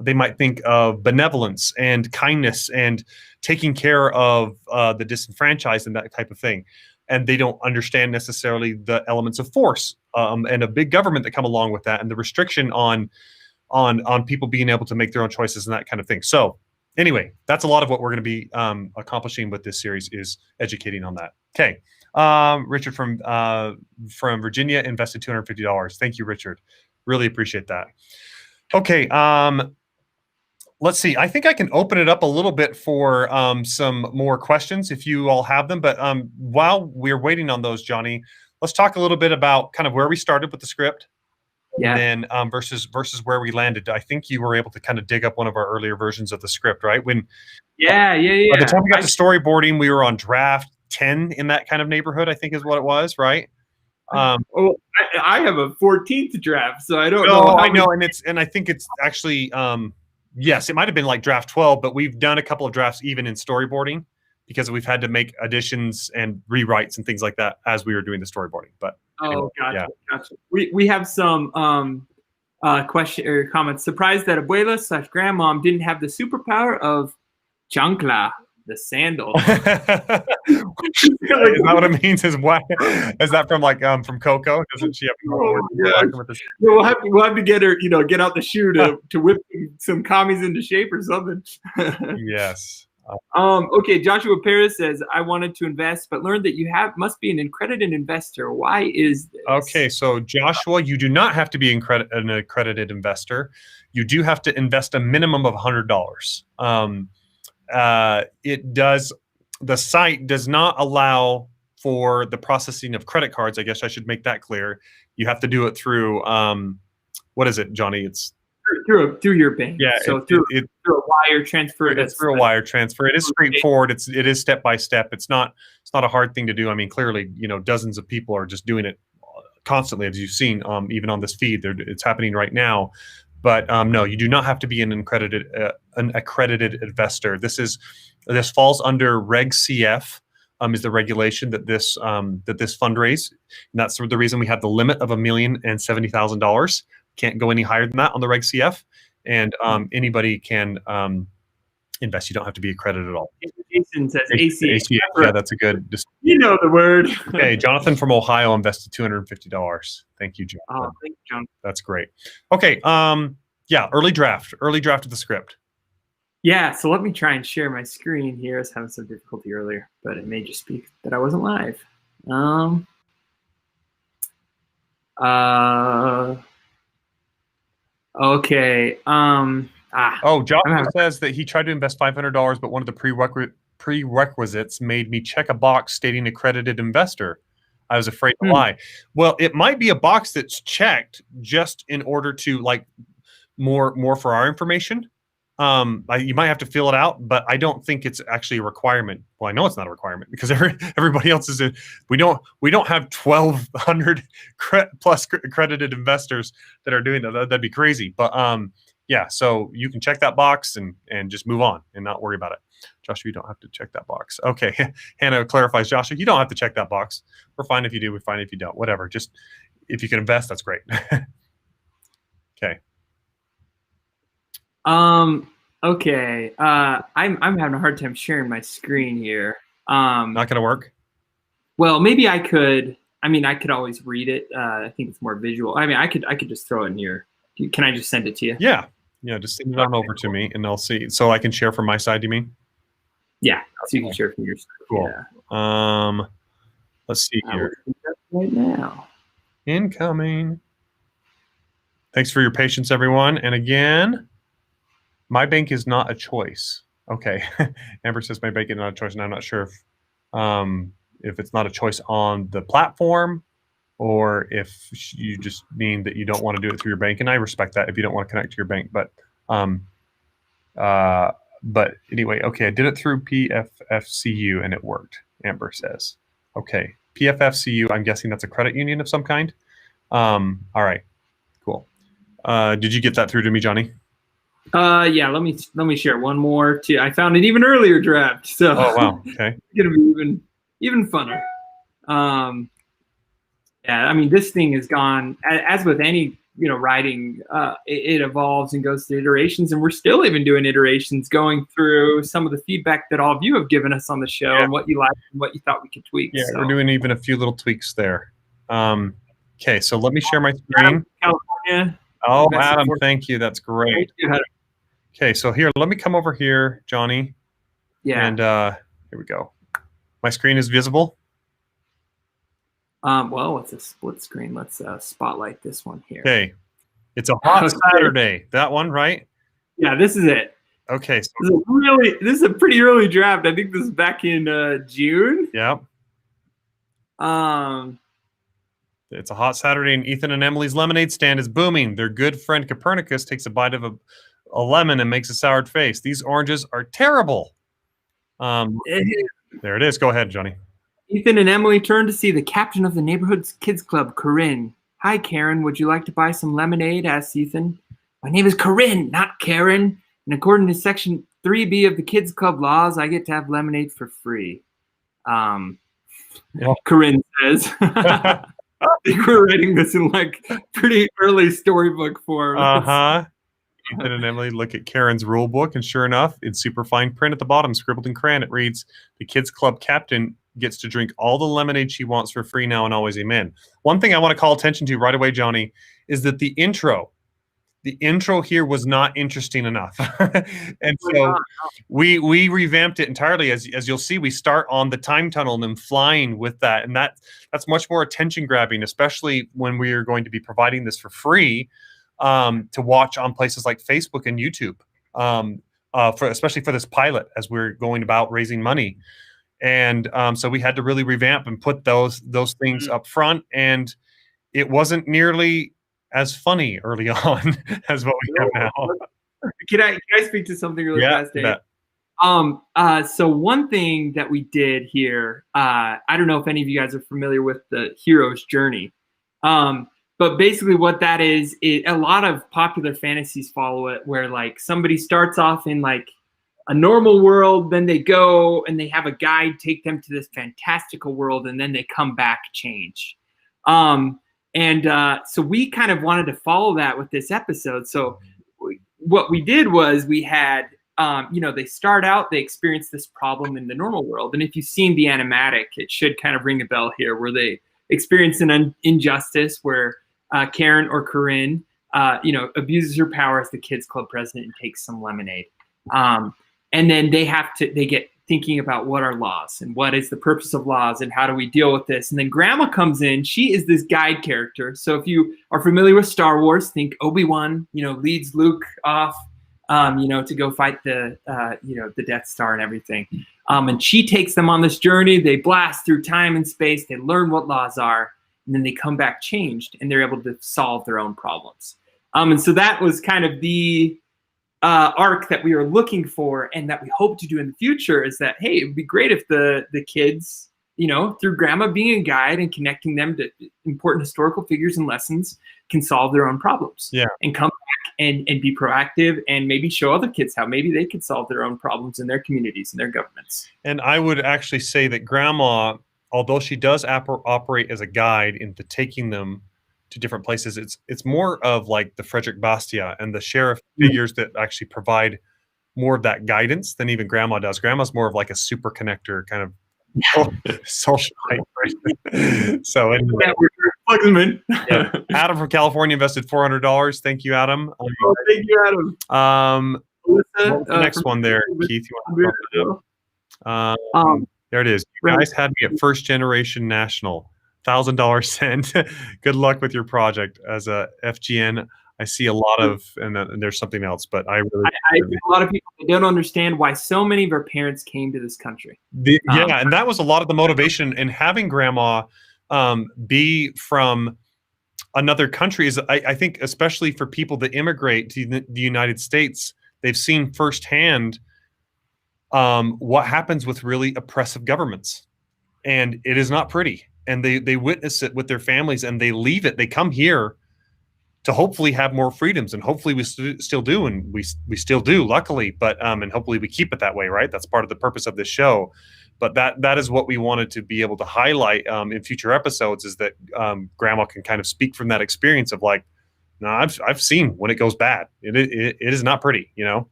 S1: they might think of benevolence and kindness and taking care of the disenfranchised and that type of thing. And they don't understand necessarily the elements of force and a big government that come along with that, and the restriction on people being able to make their own choices and that kind of thing. So anyway, that's a lot of what we're going to be accomplishing with this series, is educating on that. Okay. Richard from Virginia invested $250. Thank you, Richard. Really appreciate that. Okay. Let's see. I think I can open it up a little bit for some more questions if you all have them. But while we're waiting on those, Jonny, let's talk a little bit about kind of where we started with the script.
S2: Yeah.
S1: And then versus where we landed. I think you were able to kind of dig up one of our earlier versions of the script, right? By the time we got to storyboarding, we were on draft 10 in that kind of neighborhood, I think is what it was, right?
S2: I have a 14th draft, so I don't know.
S1: I know, and I think it's actually yes, it might have been like draft 12, but we've done a couple of drafts even in storyboarding because we've had to make additions and rewrites and things like that as we were doing the storyboarding. But
S2: anyway, gotcha. We have some question or comments. Surprised that abuela/grandmom didn't have the superpower of chancla, the sandal.
S1: Is that what it means? Is that from Coco? Doesn't she have?
S2: We'll have to get her, get out the shoe to whip some commies into shape or something.
S1: Yes.
S2: Okay, Joshua Paris says, I wanted to invest, but learned that you must be an accredited investor. Why is this?
S1: Okay, so Joshua, you do not have to be an accredited investor. You do have to invest a minimum of $100. The site does not allow for the processing of credit cards. I guess I should make that clear. You have to do it through, what is it, Jonny? It's
S2: through your bank.
S1: Yeah.
S2: So through a wire transfer.
S1: It's through a wire transfer. It is straightforward. It is step by step. It's not a hard thing to do. I mean, clearly, dozens of people are just doing it constantly, as you've seen, even on this feed. It's happening right now. But no, you do not have to be an accredited investor. This falls under Reg CF, is the regulation that this fundraise, and that's the reason we have the limit of $1,070,000. Can't go any higher than that on the Reg CF, and anybody can invest. You don't have to be accredited at all.
S2: Jason says ACH.
S1: Yeah, that's a good.
S2: You know the word.
S1: Okay, Jonathan from Ohio invested $250. Thank you, Jonathan.
S2: Oh, thank you, John.
S1: That's great. Okay, yeah, early draft of the script.
S2: Yeah, so let me try and share my screen here. I was having some difficulty earlier, but it may just be that I wasn't live. Okay.
S1: Joshua says that he tried to invest $500, but one of the prerequisites made me check a box stating accredited investor. I was afraid to lie. Well, it might be a box that's checked just in order to more for our information. You might have to fill it out, but I don't think it's actually a requirement. Well, I know it's not a requirement because everybody else is. We don't have 1,200 plus accredited investors that are doing that. That'd be crazy. But yeah, so you can check that box and just move on and not worry about it. Joshua, you don't have to check that box. Okay, Hannah clarifies, Joshua, you don't have to check that box. We're fine if you do. We're fine if you don't. Whatever. Just if you can invest, that's great. Okay.
S2: Okay. I'm having a hard time sharing my screen here.
S1: Not gonna work.
S2: Well, maybe I could. I mean, I could always read it. I think it's more visual. I mean, I could just throw it in here. Can I just send it to you?
S1: Yeah. Just send it on over to me, and I'll see. So I can share from my side. You mean?
S2: Yeah. So you can share from your side.
S1: Cool.
S2: Yeah.
S1: Let's see here.
S2: Right now.
S1: Incoming. Thanks for your patience, everyone. And again, my bank is not a choice. Okay. Amber says my bank is not a choice, and I'm not sure if it's not a choice on the platform or if you just mean that you don't want to do it through your bank. And I respect that if you don't want to connect to your bank. But anyway, okay, I did it through PFFCU and it worked, Amber says. Okay, PFFCU, I'm guessing that's a credit union of some kind. All right, cool. Did you get that through to me, Johnny?
S2: Yeah, let me share one more too. I found an even earlier draft. So
S1: oh wow, okay.
S2: It's gonna be even funner. Yeah, I mean, this thing has gone, as with any, writing, it evolves and goes through iterations, and we're still even doing iterations, going through some of the feedback that all of you have given us on the show and what you liked and what you thought we could tweak.
S1: Yeah, so we're doing even a few little tweaks there. Okay, so let me share my screen.
S2: California.
S1: Oh, Adam, thank you. That's great.
S2: Thank you.
S1: Okay, so here, let me come over here, Johnny.
S2: Yeah.
S1: And here we go. My screen is visible.
S2: Well, it's a split screen. Let's spotlight this one here.
S1: Okay. It's a hot Saturday. That one, right?
S2: Yeah, this is it.
S1: Okay. So
S2: this is a pretty early draft. I think this is back in June.
S1: Yeah. It's a hot Saturday, and Ethan and Emily's lemonade stand is booming. Their good friend Copernicus takes a bite of a lemon and makes a soured face. These oranges are terrible. There it is. Go ahead, Johnny.
S2: Ethan and Emily turn to see the captain of the neighborhood's kids club, Corinne. Hi, Karen. Would you like to buy some lemonade? Asks Ethan. My name is Corinne, not Karen. And according to Section 3B of the kids club laws, I get to have lemonade for free. Corinne says. I think we're writing this in like pretty early storybook form.
S1: Ethan and Emily look at Karen's rule book, and sure enough, in super fine print at the bottom, scribbled in crayon, it reads, the kids club captain gets to drink all the lemonade she wants for free now and always, amen. One thing I want to call attention to right away, Johnny, is that the intro here was not interesting enough. And so we revamped it entirely. As you'll see, we start on the time tunnel and then flying with that. And that's much more attention grabbing, especially when we are going to be providing this for free to watch on places like Facebook and YouTube, especially for this pilot as we're going about raising money. And so we had to really revamp and put those things up front. And it wasn't nearly as funny early on as what we have now.
S2: Can I speak to something really fast, Dave? So one thing that we did here, I don't know if any of you guys are familiar with the hero's journey. But basically what that is, a lot of popular fantasies follow it, where like somebody starts off in like a normal world, then they go and they have a guide take them to this fantastical world, and then they come back changed. So we kind of wanted to follow that with this episode. So what we did was we had, they start out, they experience this problem in the normal world. And if you've seen the animatic, it should kind of ring a bell here, where they experience an injustice where Karen or Corinne, abuses her power as the kids club president and takes some lemonade. And then they get thinking about what are laws and what is the purpose of laws and how do we deal with this. And then Grandma comes in. She is this guide character. So if you are familiar with Star Wars, think Obi-Wan, leads Luke off, to go fight the Death Star and everything. And she takes them on this journey. They blast through time and space. They learn what laws are, and then they come back changed, and they're able to solve their own problems. And so that was kind of the arc that we were looking for, and that we hope to do in the future, is that, hey, it would be great if the kids, through Grandma being a guide and connecting them to important historical figures and lessons, can solve their own problems. Yeah. And come back and be proactive, and maybe show other kids how maybe they could solve their own problems in their communities and their governments.
S1: And I would actually say that Grandma, although she does operate as a guide into taking them to different places. It's more of like the Frederick Bastia and the sheriff figures that actually provide more of that guidance than even Grandma does. Grandma's more of like a super connector kind of socialite. So anyway, yeah. Adam from California invested $400. Thank you, Adam.
S2: Thank you, Adam.
S1: What was the next one there, Keith? You want there it is. You guys had me at First Generation National. $1,000 sent. Good luck with your project. As a FGN, I see a lot of, and there's something else, but I really,
S2: I think a lot of people don't understand why so many of our parents came to this country.
S1: Yeah, and that was a lot of the motivation. And having Grandma be from another country is, I think, especially for people that immigrate to the United States, they've seen firsthand what happens with really oppressive governments, and it is not pretty. And they witness it with their families, and they leave it. They come here to hopefully have more freedoms, and hopefully we still do, and we still do, luckily. But and hopefully we keep it that way, right? That's part of the purpose of this show. But that is what we wanted to be able to highlight in future episodes, is that Grandma can kind of speak from that experience of like, no, I've seen when it goes bad. It is not pretty, you know.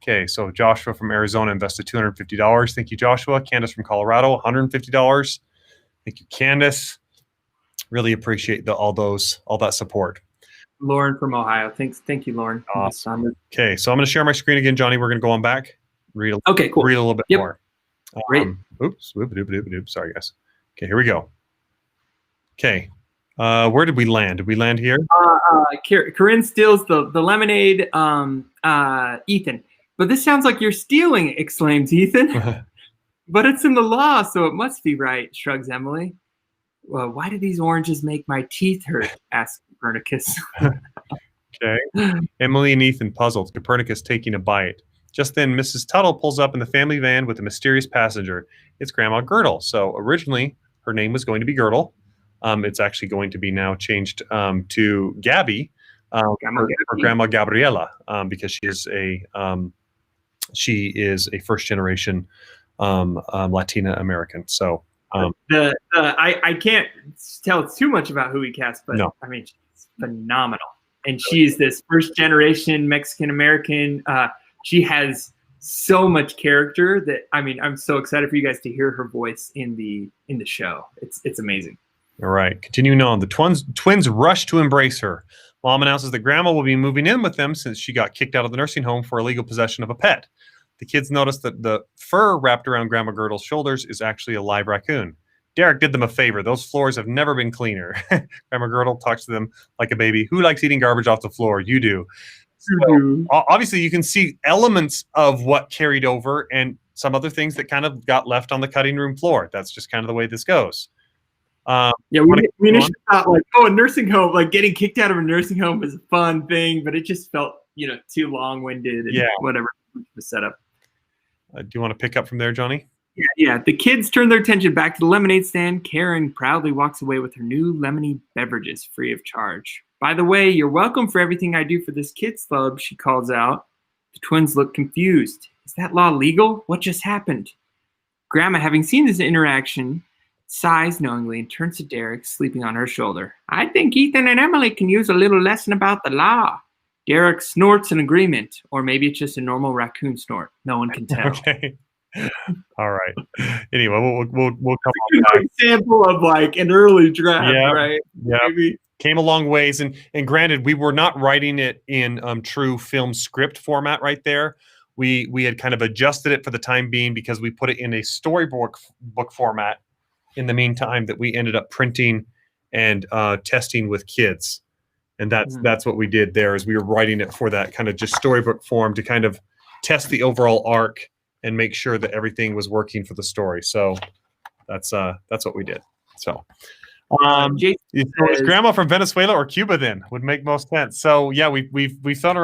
S1: Okay, so Joshua from Arizona invested $250. Thank you, Joshua. Candace from Colorado, $150. Thank you, Candace. Really appreciate all that support.
S2: Lauren from Ohio. Thank you, Lauren.
S1: Awesome. Okay, so I'm going to share my screen again, Johnny. We're going to go on back. Read a little bit more.
S2: Great.
S1: Oops. Sorry, guys. Okay, here we go. Okay, where did we land? Did we land here?
S2: Corinne steals the lemonade. Ethan, but this sounds like you're stealing! Exclaims Ethan. But it's in the law, so it must be right, shrugs Emily. Well, why do these oranges make my teeth hurt? Asks Copernicus.
S1: Okay. Emily and Ethan puzzled, Copernicus taking a bite. Just then, Mrs. Tuttle pulls up in the family van with a mysterious passenger. It's Grandma Girdle. So originally, her name was going to be Girdle. It's actually going to be now changed to Gabby, or Grandma Gabriela, because she is a first generation Latina American. So
S2: I can't tell too much about who he cast, but no. I mean, she's phenomenal, and she's this first generation Mexican American. She has so much character that, I mean, I'm so excited for you guys to hear her voice in the show. It's amazing.
S1: All right, continuing on, the twins rush to embrace her. Mom announces that Grandma will be moving in with them since she got kicked out of the nursing home for illegal possession of a pet. The kids notice that the fur wrapped around Grandma Girdle's shoulders is actually a live raccoon. Derek did them a favor. Those floors have never been cleaner. Grandma Girdle talks to them like a baby. Who likes eating garbage off the floor? You do. So, obviously, you can see elements of what carried over and some other things that kind of got left on the cutting room floor. That's just kind of the way this goes.
S2: We initially thought like, a nursing home, like getting kicked out of a nursing home is a fun thing, but it just felt, too long-winded and whatever the setup.
S1: Do you want to pick up from there, Johnny?
S2: Yeah. The kids turn their attention back to the lemonade stand. Karen proudly walks away with her new lemony beverages free of charge. By the way, you're welcome for everything I do for this kids club, she calls out. The twins look confused. Is that law legal? What just happened? Grandma, having seen this interaction, sighs knowingly and turns to Derek, sleeping on her shoulder. I think Ethan and Emily can use a little lesson about the law. Derek snorts in agreement, or maybe it's just a normal raccoon snort. No one can tell.
S1: Okay. All right. Anyway, we'll come on back.
S2: Example of like an early draft, right?
S1: Yeah. Maybe. Came a long ways, and granted, we were not writing it in true film script format right there. We had kind of adjusted it for the time being because we put it in a storybook book format in the meantime that we ended up printing and testing with kids. And that's what we did there, is we were writing it for that kind of just storybook form to kind of test the overall arc and make sure that everything was working for the story. So that's what we did. So is Grandma from Venezuela or Cuba then? Would make most sense. So yeah, we've thrown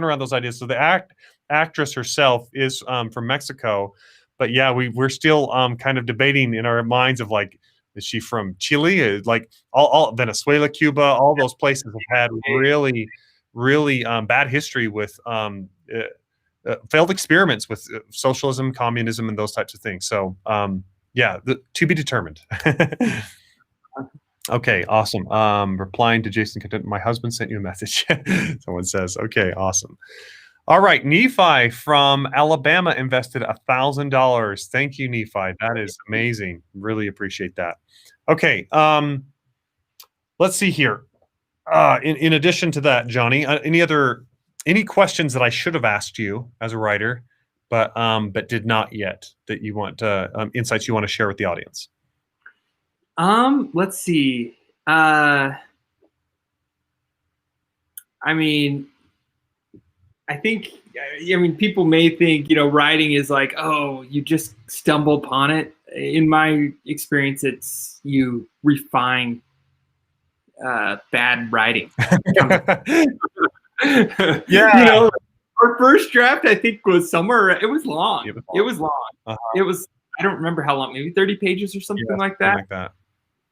S1: around those ideas. So the actress herself is from Mexico, but yeah, we're still kind of debating in our minds of like, is she from Chile? Like all Venezuela, Cuba, all those places have had really, really bad history with failed experiments with socialism, communism, and those types of things. So to be determined. Okay, awesome. Replying to Jason, my husband sent you a message. Someone says, okay, awesome. All right, Nephi from Alabama invested $1,000. Thank you, Nephi. That is amazing. Really appreciate that. Okay, let's see here. In addition to that, Jonny, any questions that I should have asked you as a writer, but did not yet, that you want insights you want to share with the audience?
S2: Let's see. I mean, I think, people may think, writing is like, oh, you just stumble upon it. In my experience, it's you refine bad writing.
S1: Yeah.
S2: Our first draft, I think, was somewhere. It was long. It was long.
S1: Uh-huh.
S2: It was. I don't remember how long. Maybe 30 pages or something like that.
S1: Something like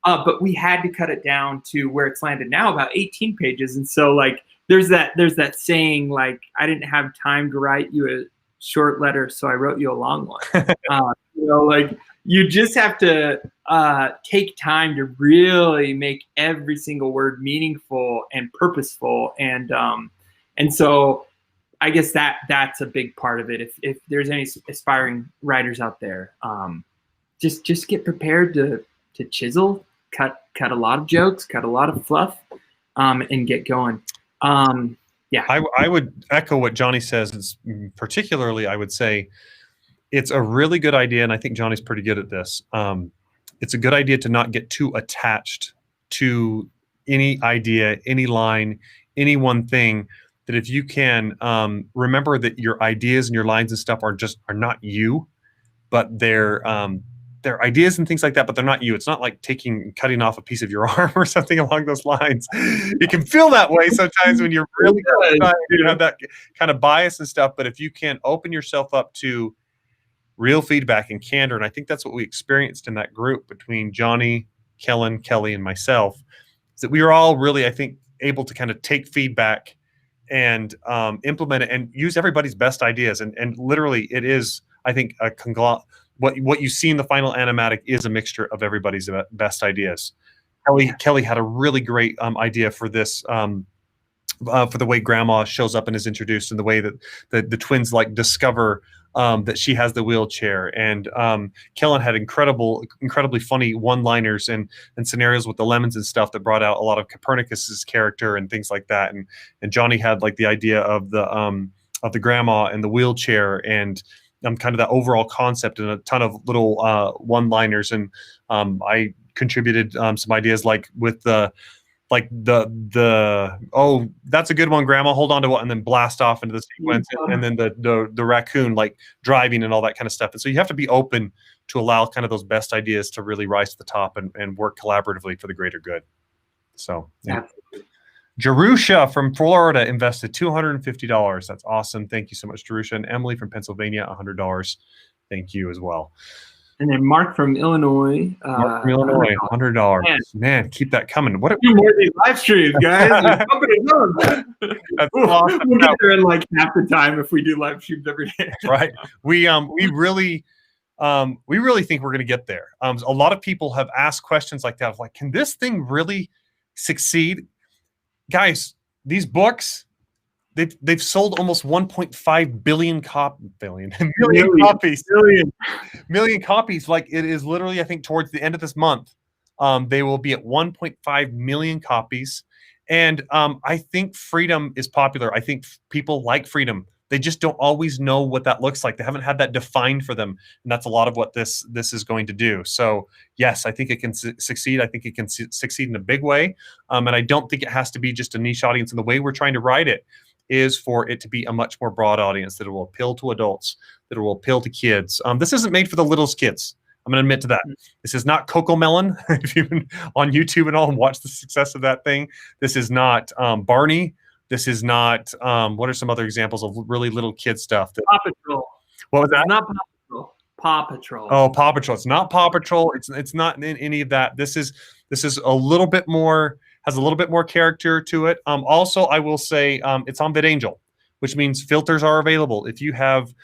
S1: that.
S2: But we had to cut it down to where it's landed now, about 18 pages. And so, like, there's that saying, like, I didn't have time to write you a short letter, so I wrote you a long one. Like, you just have to take time to really make every single word meaningful and purposeful. And so I guess that's a big part of it. If there's any aspiring writers out there, just get prepared to chisel, cut a lot of jokes, cut a lot of fluff, and get going. Yeah.
S1: I would echo what Jonny says. It's particularly, I would say, it's a really good idea, and I think Johnny's pretty good at this. It's a good idea to not get too attached to any idea, any line, any one thing. That if you can remember that your ideas and your lines and stuff are not you, but they're ideas and things like that, but they're not you. It's not like cutting off a piece of your arm or something along those lines. It can feel that way sometimes when you're really you have that kind of bias and stuff. But if you can open yourself up to real feedback and candor, and I think that's what we experienced in that group between Jonny, Kellen, Kelly, and myself, is that we were all really, I think, able to kind of take feedback and implement it and use everybody's best ideas. And literally, it is, I think, a conglomerate. What you see in the final animatic is a mixture of everybody's best ideas. Kelly had a really great idea for this, for the way Grandma shows up and is introduced, and the way that the twins like discover that she has the wheelchair. And Kellen had incredibly funny one-liners and scenarios with the lemons and stuff that brought out a lot of Copernicus's character and things like that. And Jonny had like the idea of the grandma and the wheelchair and kind of that overall concept and a ton of little one-liners. And I contributed some ideas like with the oh, that's a good one, Grandma, hold on to it, and then blast off into the sequence, and then the raccoon like driving and all that kind of stuff. And so you have to be open to allow kind of those best ideas to really rise to the top and work collaboratively for the greater good. So yeah. Jerusha from Florida invested $250. That's awesome. Thank you so much, Jerusha. And Emily from Pennsylvania, $100. Thank you as well.
S2: And then Mark from Illinois.
S1: $100. Man, keep that coming. What
S2: do more of these live streams, guys?
S1: That's awesome.
S2: We'll get there in like half the time if we do live streams every day.
S1: Right. We really think we're going to get there. A lot of people have asked questions like that, of like, can this thing really succeed? Guys, these books, they've sold almost 1.5 billion million copies. Like, it is literally, I think, towards the end of this month, they will be at 1.5 million copies. And I think freedom is popular. I think people like freedom. They just don't always know what that looks like. They haven't had that defined for them. And that's a lot of what this is going to do. So yes, I think it can succeed. I think it can succeed in a big way. And I don't think it has to be just a niche audience. And the way we're trying to write it is for it to be a much more broad audience, that it will appeal to adults, that it will appeal to kids. This isn't made for the littlest kids. I'm going to admit to that. This is not Coco Melon. If you've been on YouTube and all and watched the success of that thing, this is not Barney. This is not, what are some other examples of really little kid stuff?
S2: Paw Patrol.
S1: What was that?
S2: It's not Paw Patrol. Paw Patrol.
S1: Oh, Paw Patrol. It's not Paw Patrol. It's not in any of that. This is a little bit more, has a little bit more character to it. Also, I will say it's on VidAngel, which means filters are available. If you have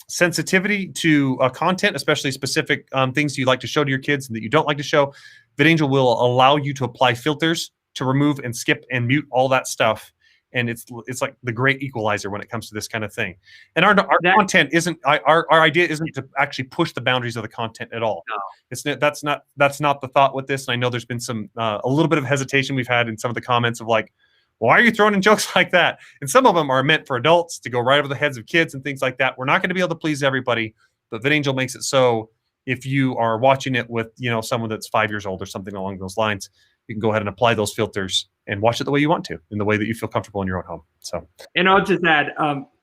S1: sensitivity to content, especially specific things you like to show to your kids and that you don't like to show, VidAngel will allow you to apply filters to remove and skip and mute all that stuff. And it's like the great equalizer when it comes to this kind of thing. And our content isn't our idea isn't to actually push the boundaries of the content at all.
S2: No.
S1: It's that's not the thought with this. And I know there's been some a little bit of hesitation we've had in some of the comments of like, why are you throwing in jokes like that? And some of them are meant for adults to go right over the heads of kids and things like that. We're not going to be able to please everybody, but VidAngel makes it so if you are watching it with someone that's 5 years old or something along those lines, you can go ahead and apply those filters and watch it the way you want to, in the way that you feel comfortable in your own home. So,
S2: and I'll just add,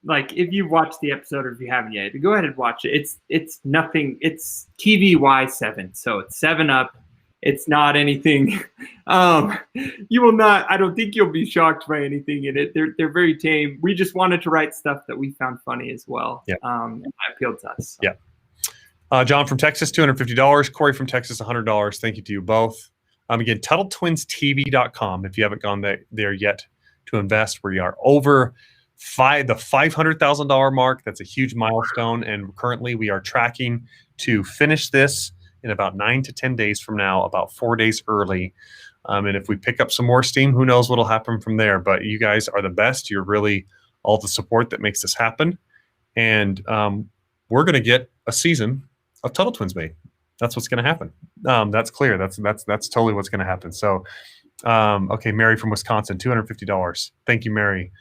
S2: like if you've watched the episode or if you haven't yet, go ahead and watch it. It's nothing. It's TVY7, so it's 7 up. It's not anything. You will not. I don't think you'll be shocked by anything in it. They're very tame. We just wanted to write stuff that we found funny as well.
S1: Yeah.
S2: And that appealed to us. So.
S1: Yeah. John from Texas, $250. Corey from Texas, $100. Thank you to you both. Again, TuttleTwinsTV.com if you haven't gone there yet to invest. We are over the $500,000 mark. That's a huge milestone, and currently we are tracking to finish this in about 9 to 10 days from now, about 4 days early. And if we pick up some more steam, who knows what'll happen from there. But you guys are the best. You're really all the support that makes this happen, and we're going to get a season of Tuttle Twins made. That's what's going to happen. That's clear. That's totally what's going to happen. So, okay, Mary from Wisconsin, $250. Thank you, Mary.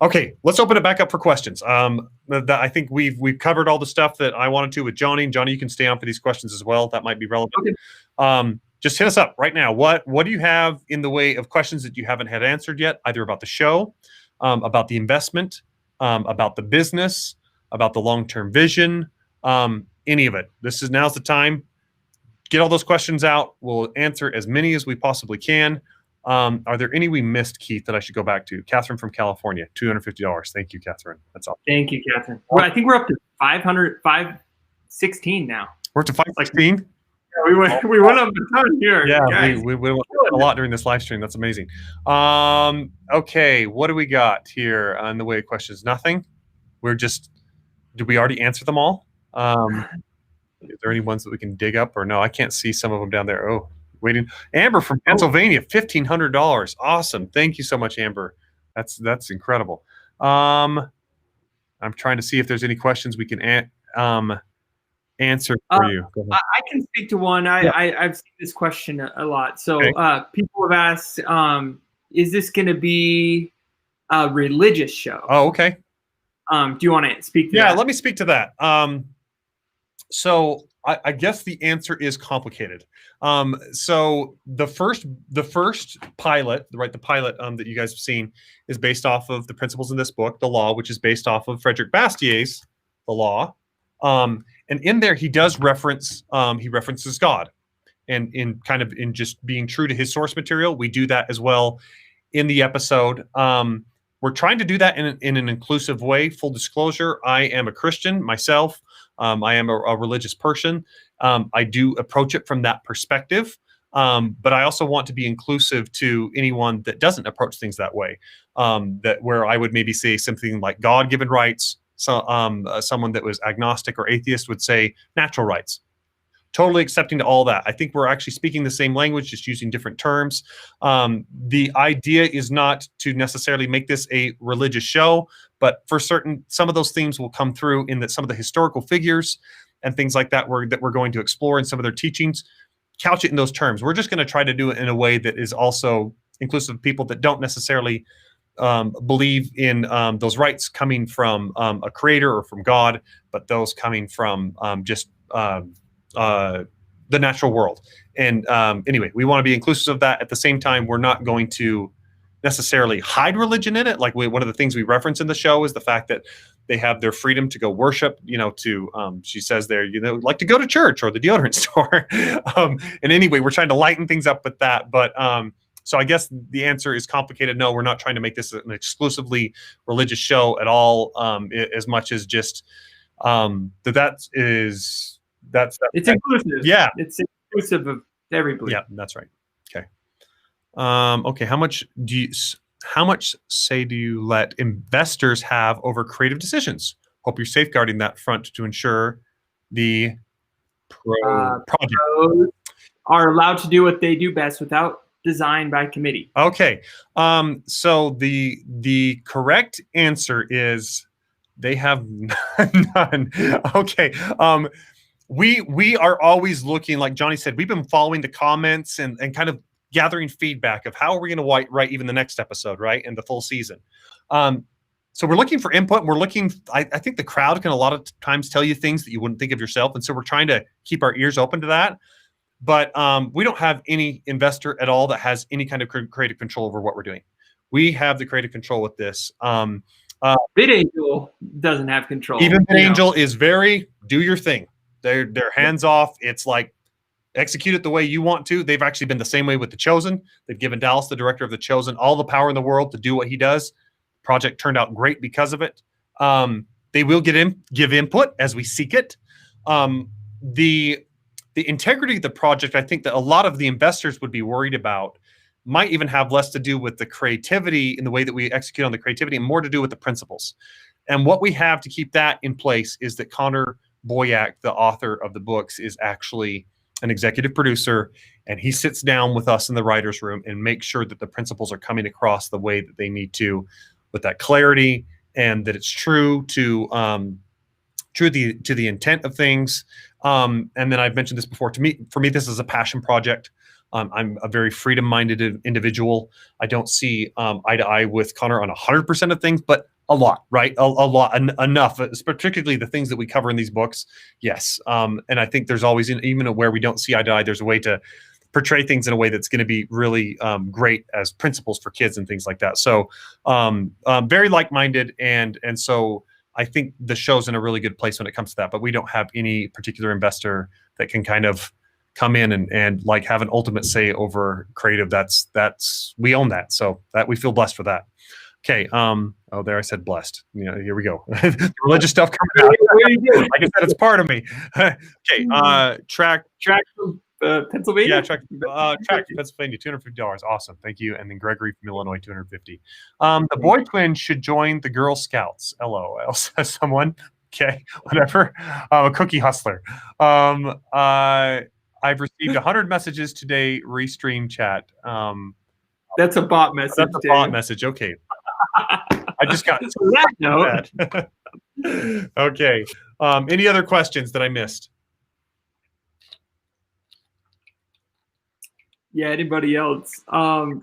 S1: Okay, let's open it back up for questions. I think we've covered all the stuff that I wanted to with Jonny. Jonny, you can stay on for these questions as well. That might be relevant. Okay. Just hit us up right now. What do you have in the way of questions that you haven't had answered yet, either about the show, about the investment, about the business, about the long-term vision, any of it? Now's the time. Get all those questions out. We'll answer as many as we possibly can. Are there any we missed, Keith, that I should go back to? Catherine from California, $250. Thank you, Catherine. That's all.
S2: Thank you, Catherine. Well, I think we're up to 516 now.
S1: We're up to 516?
S2: Yeah, we went up a ton here.
S1: Yeah, we went a lot during this live stream. That's amazing. Okay, what do we got here on the way of questions? Nothing? Did we already answer them all? Is there any ones that we can dig up or no? I can't see some of them down there. Oh, waiting. Amber from Pennsylvania, $1,500. Awesome. Thank you so much, Amber. That's incredible. I'm trying to see if there's any questions we can answer for you. Go ahead.
S2: I can speak to one. I've seen this question a lot. So okay. People have asked, is this going to be a religious show?
S1: Oh, okay.
S2: Do you want to speak to that?
S1: Yeah, let me speak to that. So I guess the answer is complicated. So the first pilot, right? The pilot that you guys have seen is based off of the principles in this book, The Law, which is based off of Frederick Bastier's The Law. And in there, he does references God, and in just being true to his source material, we do that as well in the episode. We're trying to do that in an inclusive way. Full disclosure, I am a Christian myself. I am a religious person. I do approach it from that perspective, but I also want to be inclusive to anyone that doesn't approach things that way. Where I would maybe say something like God-given rights. So someone that was agnostic or atheist would say natural rights. Totally accepting to all that. I think we're actually speaking the same language, just using different terms. The idea is not to necessarily make this a religious show, but for certain, some of those themes will come through in some of the historical figures and things like that we're going to explore in some of their teachings. Couch it in those terms. We're just going to try to do it in a way that is also inclusive of people that don't necessarily believe in those rights coming from a creator or from God, but those coming from the natural world. And anyway, we want to be inclusive of that. At the same time, we're not going to necessarily hide religion in it. Like one of the things we reference in the show is the fact that they have their freedom to go worship, she says there, like to go to church or the deodorant store. And anyway, we're trying to lighten things up with that. But so I guess the answer is complicated. No, we're not trying to make this an exclusively religious show at all, as much as just it's
S2: inclusive.
S1: Yeah.
S2: It's inclusive of everybody.
S1: Yeah, that's right. Okay. Okay. How much say do you let investors have over creative decisions? Hope you're safeguarding that front to ensure the project.
S2: are allowed to do what they do best without design by committee.
S1: Okay. So the correct answer is they have none. Okay. We are always looking, like Jonny said, we've been following the comments and kind of gathering feedback of how are we going to write even the next episode, right? And the full season. So we're looking for input. We're looking, I think the crowd can a lot of times tell you things that you wouldn't think of yourself. And so we're trying to keep our ears open to that. But we don't have any investor at all that has any kind of creative control over what we're doing. We have the creative control with this.
S2: VidAngel doesn't have control.
S1: Even VidAngel is very, do your thing. They're hands off. It's like, execute it the way you want to. They've actually been the same way with The Chosen. They've given Dallas, the director of The Chosen, all the power in the world to do what he does. Project turned out great because of it. They will give input as we seek it. The integrity of the project, I think that a lot of the investors would be worried about, might even have less to do with the creativity in the way that we execute on the creativity and more to do with the principles. And what we have to keep that in place is that Connor Boyack, the author of the books, is actually an executive producer, and he sits down with us in the writer's room and makes sure that the principles are coming across the way that they need to, with that clarity, and that it's true to the intent of things. And then I've mentioned this before. For me, this is a passion project. I'm a very freedom-minded individual. I don't see eye to eye with Connor on 100% of things, but a lot, right? A lot, enough, particularly the things that we cover in these books. Yes. And I think there's always, even where we don't see eye to eye, there's a way to portray things in a way that's going to be really great as principles for kids and things like that. So very like-minded. And so I think the show's in a really good place when it comes to that, but we don't have any particular investor that can kind of come in and like have an ultimate say over creative. That's we own that. So that we feel blessed for that. Okay. Oh, there I said blessed. Here we go. The religious stuff coming out. Like I said, it's part of me. Okay. Track
S2: from Pennsylvania.
S1: Yeah, track from Pennsylvania, $250. Awesome, thank you. And then Gregory from Illinois, $250. The boy twin should join the Girl Scouts. LOL, says someone. Okay, whatever. A cookie hustler. I've received 100 messages today. Restream chat.
S2: That's a bot message.
S1: That's a bot message. Okay. I just got
S2: that note.
S1: Okay. Any other questions that I missed?
S2: Yeah. Anybody else? I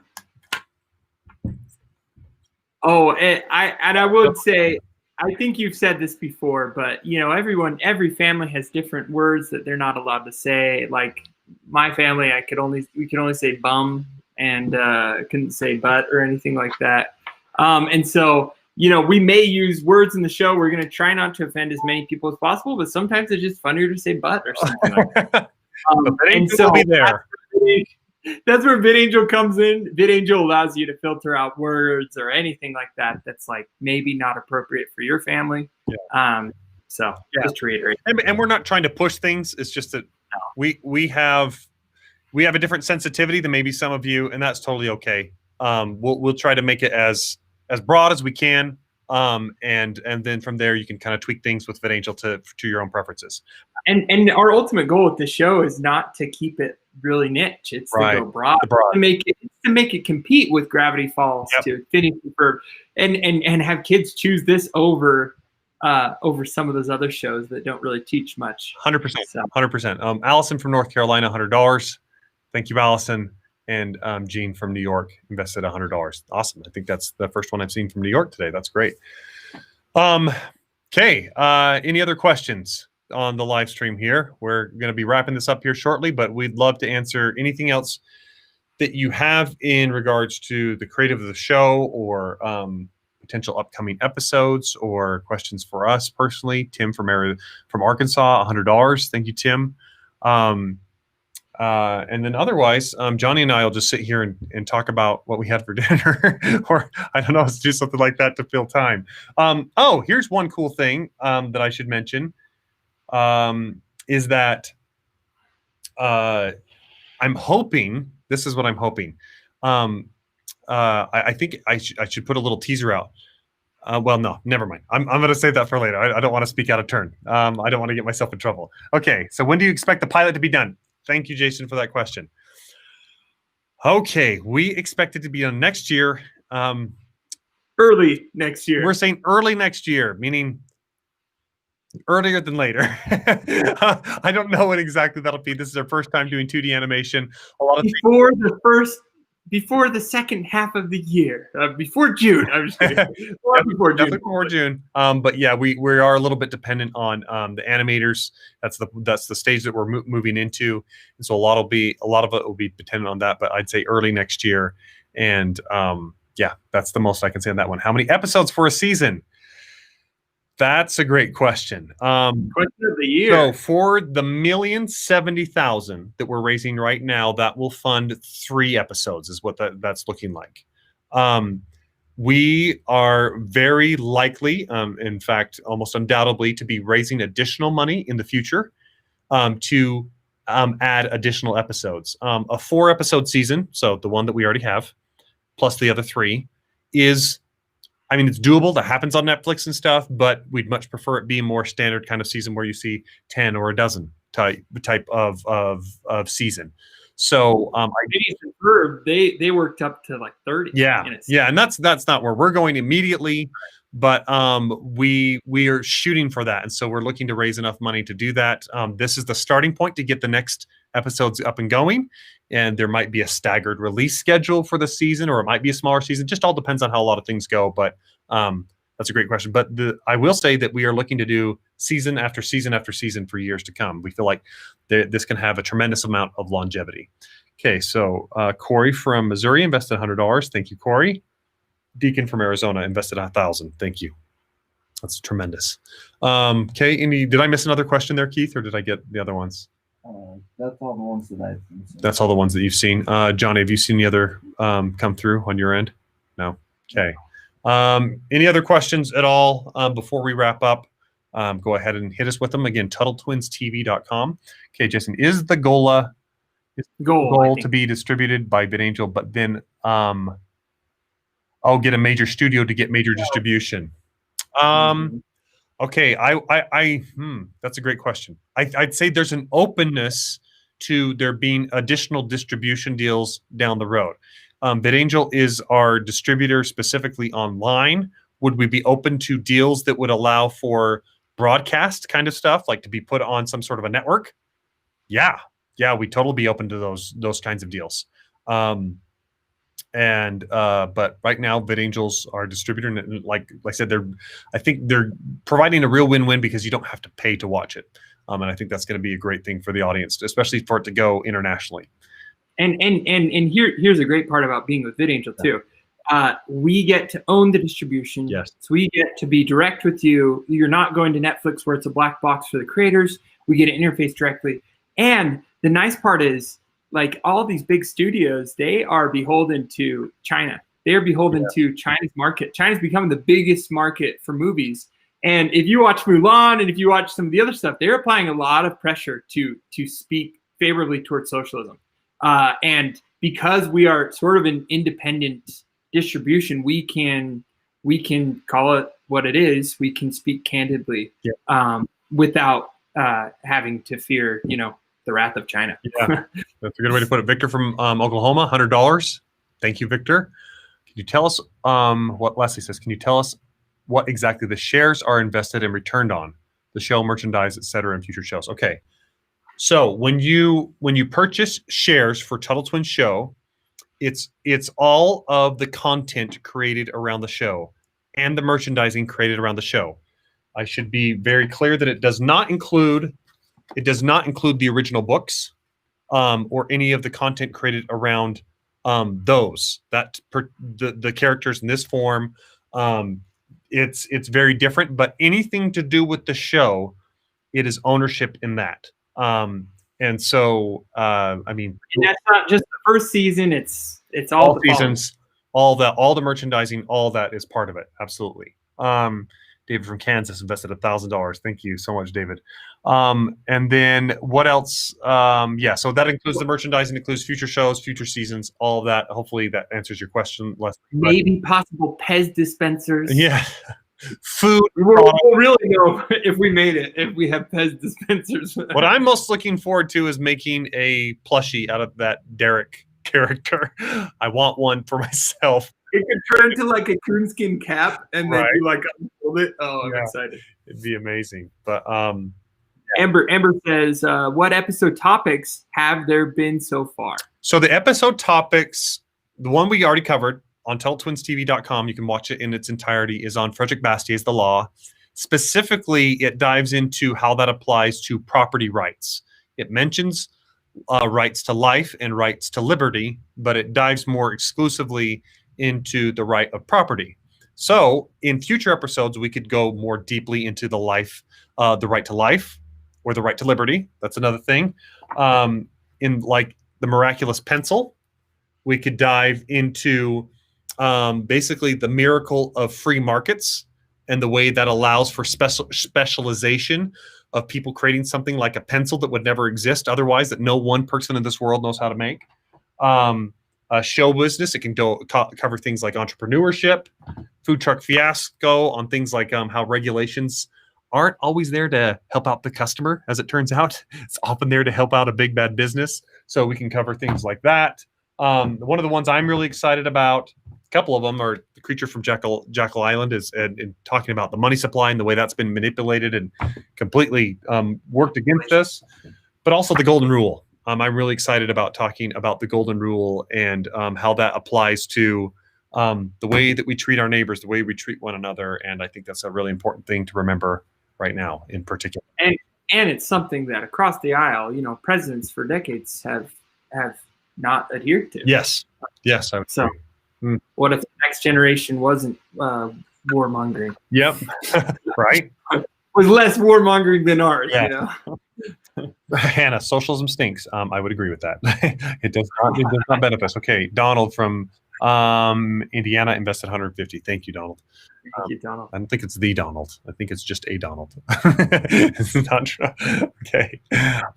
S2: would say, I think you've said this before, but every family has different words that they're not allowed to say. Like my family, we could only say bum and couldn't say butt or anything like that. And so, we may use words in the show. We're going to try not to offend as many people as possible, but sometimes it's just funnier to say butt or something like that.
S1: And so be there.
S2: That's where VidAngel comes in. VidAngel allows you to filter out words or anything like that that's like maybe not appropriate for your family. Yeah. Just to reiterate.
S1: And we're not trying to push things. It's just that we have a different sensitivity than maybe some of you, and that's totally okay. We'll try to make it as broad as we can. And then from there you can kind of tweak things with VidAngel to your own preferences. And
S2: our ultimate goal with the show is not to keep it really niche. It's to go broad. To make it compete with Gravity Falls, to finish and have kids choose this over some of those other shows that don't really teach much.
S1: 100%. 100%. Allison from North Carolina, $100. Thank you, Allison. And Gene from New York invested $100. Awesome. I think that's the first one I've seen from New York today. That's great. Okay. Any other questions on the live stream here? We're going to be wrapping this up here shortly, but we'd love to answer anything else that you have in regards to the creative of the show or potential upcoming episodes or questions for us personally. Tim from Arkansas, $100. Thank you, Tim. And then otherwise, Jonny and I will just sit here and talk about what we had for dinner, or I don't know, let's do something like that to fill time. Here's one cool thing that I should mention is that I'm hoping, this is what I'm hoping. I think I should put a little teaser out. Well, no, never mind. I'm going to save that for later. I don't want to speak out of turn. I don't want to get myself in trouble. Okay, so when do you expect the pilot to be done? Thank you, Jason, for that question. Okay, we expect it to be on next year.
S2: Early next year.
S1: We're saying early next year, meaning earlier than later. I don't know what exactly that'll be. This is our first time doing 2D animation. A lot of
S2: before the second half of the year, before June. I'm just kidding. Before June.
S1: Definitely before June. But yeah, we are a little bit dependent on the animators. That's the stage that we're moving into, and so a lot of it will be dependent on that. But I'd say early next year, and yeah, that's the most I can say on that one. How many episodes for a season? That's a great question.
S2: Question of the year.
S1: So for the $1,070,000 that we're raising right now, that will fund 3 episodes, is what that's looking like. We are very likely, in fact, almost undoubtedly, to be raising additional money in the future to add additional episodes. A 4-episode season, so the one that we already have, plus the other 3, is, I mean, it's doable. That happens on Netflix and stuff, but we'd much prefer it being more standard kind of season where you see 10 or a dozen type of season. So
S2: they worked up to like 30.
S1: Yeah, and that's not where we're going immediately, but we are shooting for that, and so we're looking to raise enough money to do that. This is the starting point to get the next episodes up and going, and there might be a staggered release schedule for the season, or it might be a smaller season. Just all depends on how a lot of things go. But that's a great question. But I will say that we are looking to do season after season after season for years to come. We feel like this can have a tremendous amount of longevity. Okay, so Corey from Missouri invested $100. Thank you, Corey. Deacon from Arizona invested $1,000. Thank you. That's tremendous. Okay, did I miss another question there, Keith, or did I get the other ones?
S3: That's all the ones that I've seen.
S1: That's all the ones that you've seen. Johnny, have you seen the other come through on your end? No. Okay. Any other questions at all before we wrap up? Go ahead and hit us with them. Again, TuttleTwinsTV.com. Okay, Jason, is the goal to be distributed by VidAngel, but then I'll get a major studio to get major distribution? Okay, that's a great question. I'd say there's an openness to there being additional distribution deals down the road. VidAngel is our distributor specifically online. Would we be open to deals that would allow for broadcast kind of stuff, like to be put on some sort of a network? Yeah, we'd totally be open to those kinds of deals. But right now, VidAngel's our distributor, and like I said, I think they're providing a real win-win because you don't have to pay to watch it, and I think that's going to be a great thing for the audience, especially for it to go internationally.
S2: And here's a great part about being with VidAngel too. We get to own the distribution.
S1: Yes.
S2: So we get to be direct with you. You're not going to Netflix where it's a black box for the creators. We get to interface directly. And the nice part is, like, all these big studios, they are beholden to China. They are beholden to China's market. China's becoming the biggest market for movies. And if you watch Mulan and if you watch some of the other stuff, they're applying a lot of pressure to speak favorably towards socialism. And because we are sort of an independent distribution, we can call it what it is. We can speak candidly without having to fear, the wrath of China.
S1: Yeah, that's a good way to put it. Victor from Oklahoma, $100. Thank you, Victor. Can you tell us what Leslie says? Can you tell us what exactly the shares are invested and returned on? The show, merchandise, etc., and future shows. Okay. So when you purchase shares for Tuttle Twins show, it's all of the content created around the show and the merchandising created around the show. I should be very clear that it does not include the original books or any of the content created around those. The characters in this form, it's very different. But anything to do with the show, it is ownership in that. And so, and
S2: that's not just the first season. It's all the
S1: seasons, all the merchandising, all that is part of it. Absolutely. David from Kansas invested $1,000. Thank you so much, David. And then what else? So that includes the merchandising, includes future shows, future seasons, all of that. Hopefully that answers your question.
S2: Maybe possible Pez dispensers.
S1: Yeah. food.
S2: We'll really know if we made it, if we have Pez dispensers.
S1: What I'm most looking forward to is making a plushie out of that Derek character. I want one for myself.
S2: It could turn into like a coonskin cap and then you like unfold it. Oh, I'm excited.
S1: It'd be amazing. But
S2: Amber says, what episode topics have there been so far?
S1: So the episode topics, the one we already covered on TuttleTwinsTV.com, you can watch it in its entirety, is on Frederick Bastier's The Law. Specifically, it dives into how that applies to property rights. It mentions rights to life and rights to liberty, but it dives more exclusively into the right of property. So in future episodes, we could go more deeply into the right to life or the right to liberty. That's another thing. In like the miraculous pencil, we could dive into basically the miracle of free markets and the way that allows for specialization of people creating something like a pencil that would never exist otherwise, that no one person in this world knows how to make. Show business, it can cover things like entrepreneurship, food truck fiasco, on things like how regulations aren't always there to help out the customer, as it turns out. It's often there to help out a big bad business. So we can cover things like that. One of the ones I'm really excited about, a couple of them, are The Creature from Jekyll Island, is and talking about the money supply and the way that's been manipulated and completely worked against us, but also the Golden Rule. I'm really excited about talking about the Golden Rule and how that applies to the way that we treat our neighbors, the way we treat one another. And I think that's a really important thing to remember right now in particular.
S2: And it's something that across the aisle, presidents for decades have not adhered to.
S1: Yes, I would say.
S2: What if the next generation wasn't warmongering?
S1: Yep, right.
S2: Was less warmongering than ours,
S1: Hannah, socialism stinks. I would agree with that. It does not benefit us. Okay, Donald from Indiana invested $150. Thank you, Donald.
S2: Thank you, Donald.
S1: I don't think it's the Donald. I think it's just a Donald. It's not true. Okay,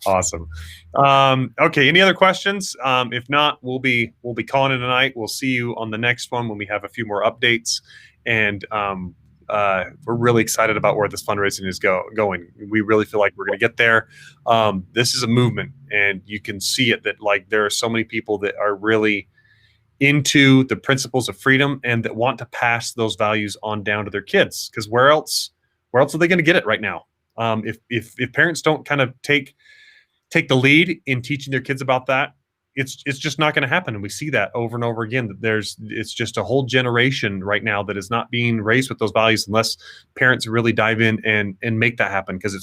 S1: awesome. Okay, any other questions? If not, we'll be calling it a night. We'll see you on the next one when we have a few more updates, and we're really excited about where this fundraising is going. We really feel like we're going to get there. This is a movement, and you can see it, that like there are so many people that are really into the principles of freedom and that want to pass those values on down to their kids. Because where else are they going to get it right now? If parents don't kind of take the lead in teaching their kids about that, it's just not going to happen. And we see that over and over again, that it's just a whole generation right now that is not being raised with those values unless parents really dive in and make that happen. Because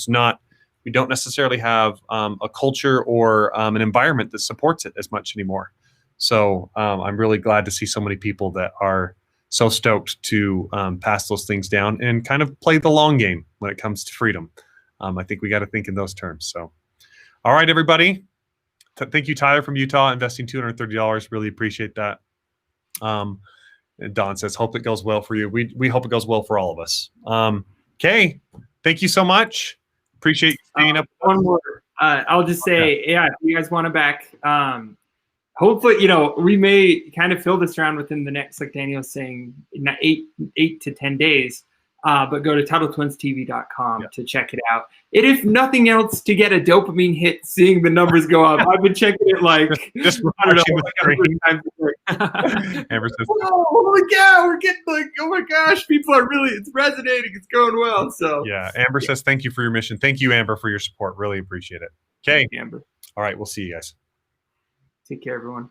S1: we don't necessarily have a culture or an environment that supports it as much anymore. So I'm really glad to see so many people that are so stoked to pass those things down and kind of play the long game when it comes to freedom. I think we got to think in those terms. So, all right, everybody. Thank you, Tyler from Utah, investing $230. Really appreciate that. And Don says, hope it goes well for you. We hope it goes well for all of us. Okay. Thank you so much. Appreciate you staying up.
S2: One more. I'll just say, if you guys want to back, hopefully, we may kind of fill this round within the next, like Daniel's saying, 8 to 10 days. But go to TuttleTwinsTV.com to check it out. And if nothing else, to get a dopamine hit seeing the numbers go up. I've been checking it
S1: just
S2: I don't
S1: know. Amber says,
S2: whoa, holy cow, we're getting like, oh my gosh, people are really, it's resonating, it's going well. So
S1: yeah, Amber says, thank you for your mission. Thank you, Amber, for your support. Really appreciate it. Okay,
S2: Amber.
S1: All right, we'll see you guys.
S2: Take care, everyone.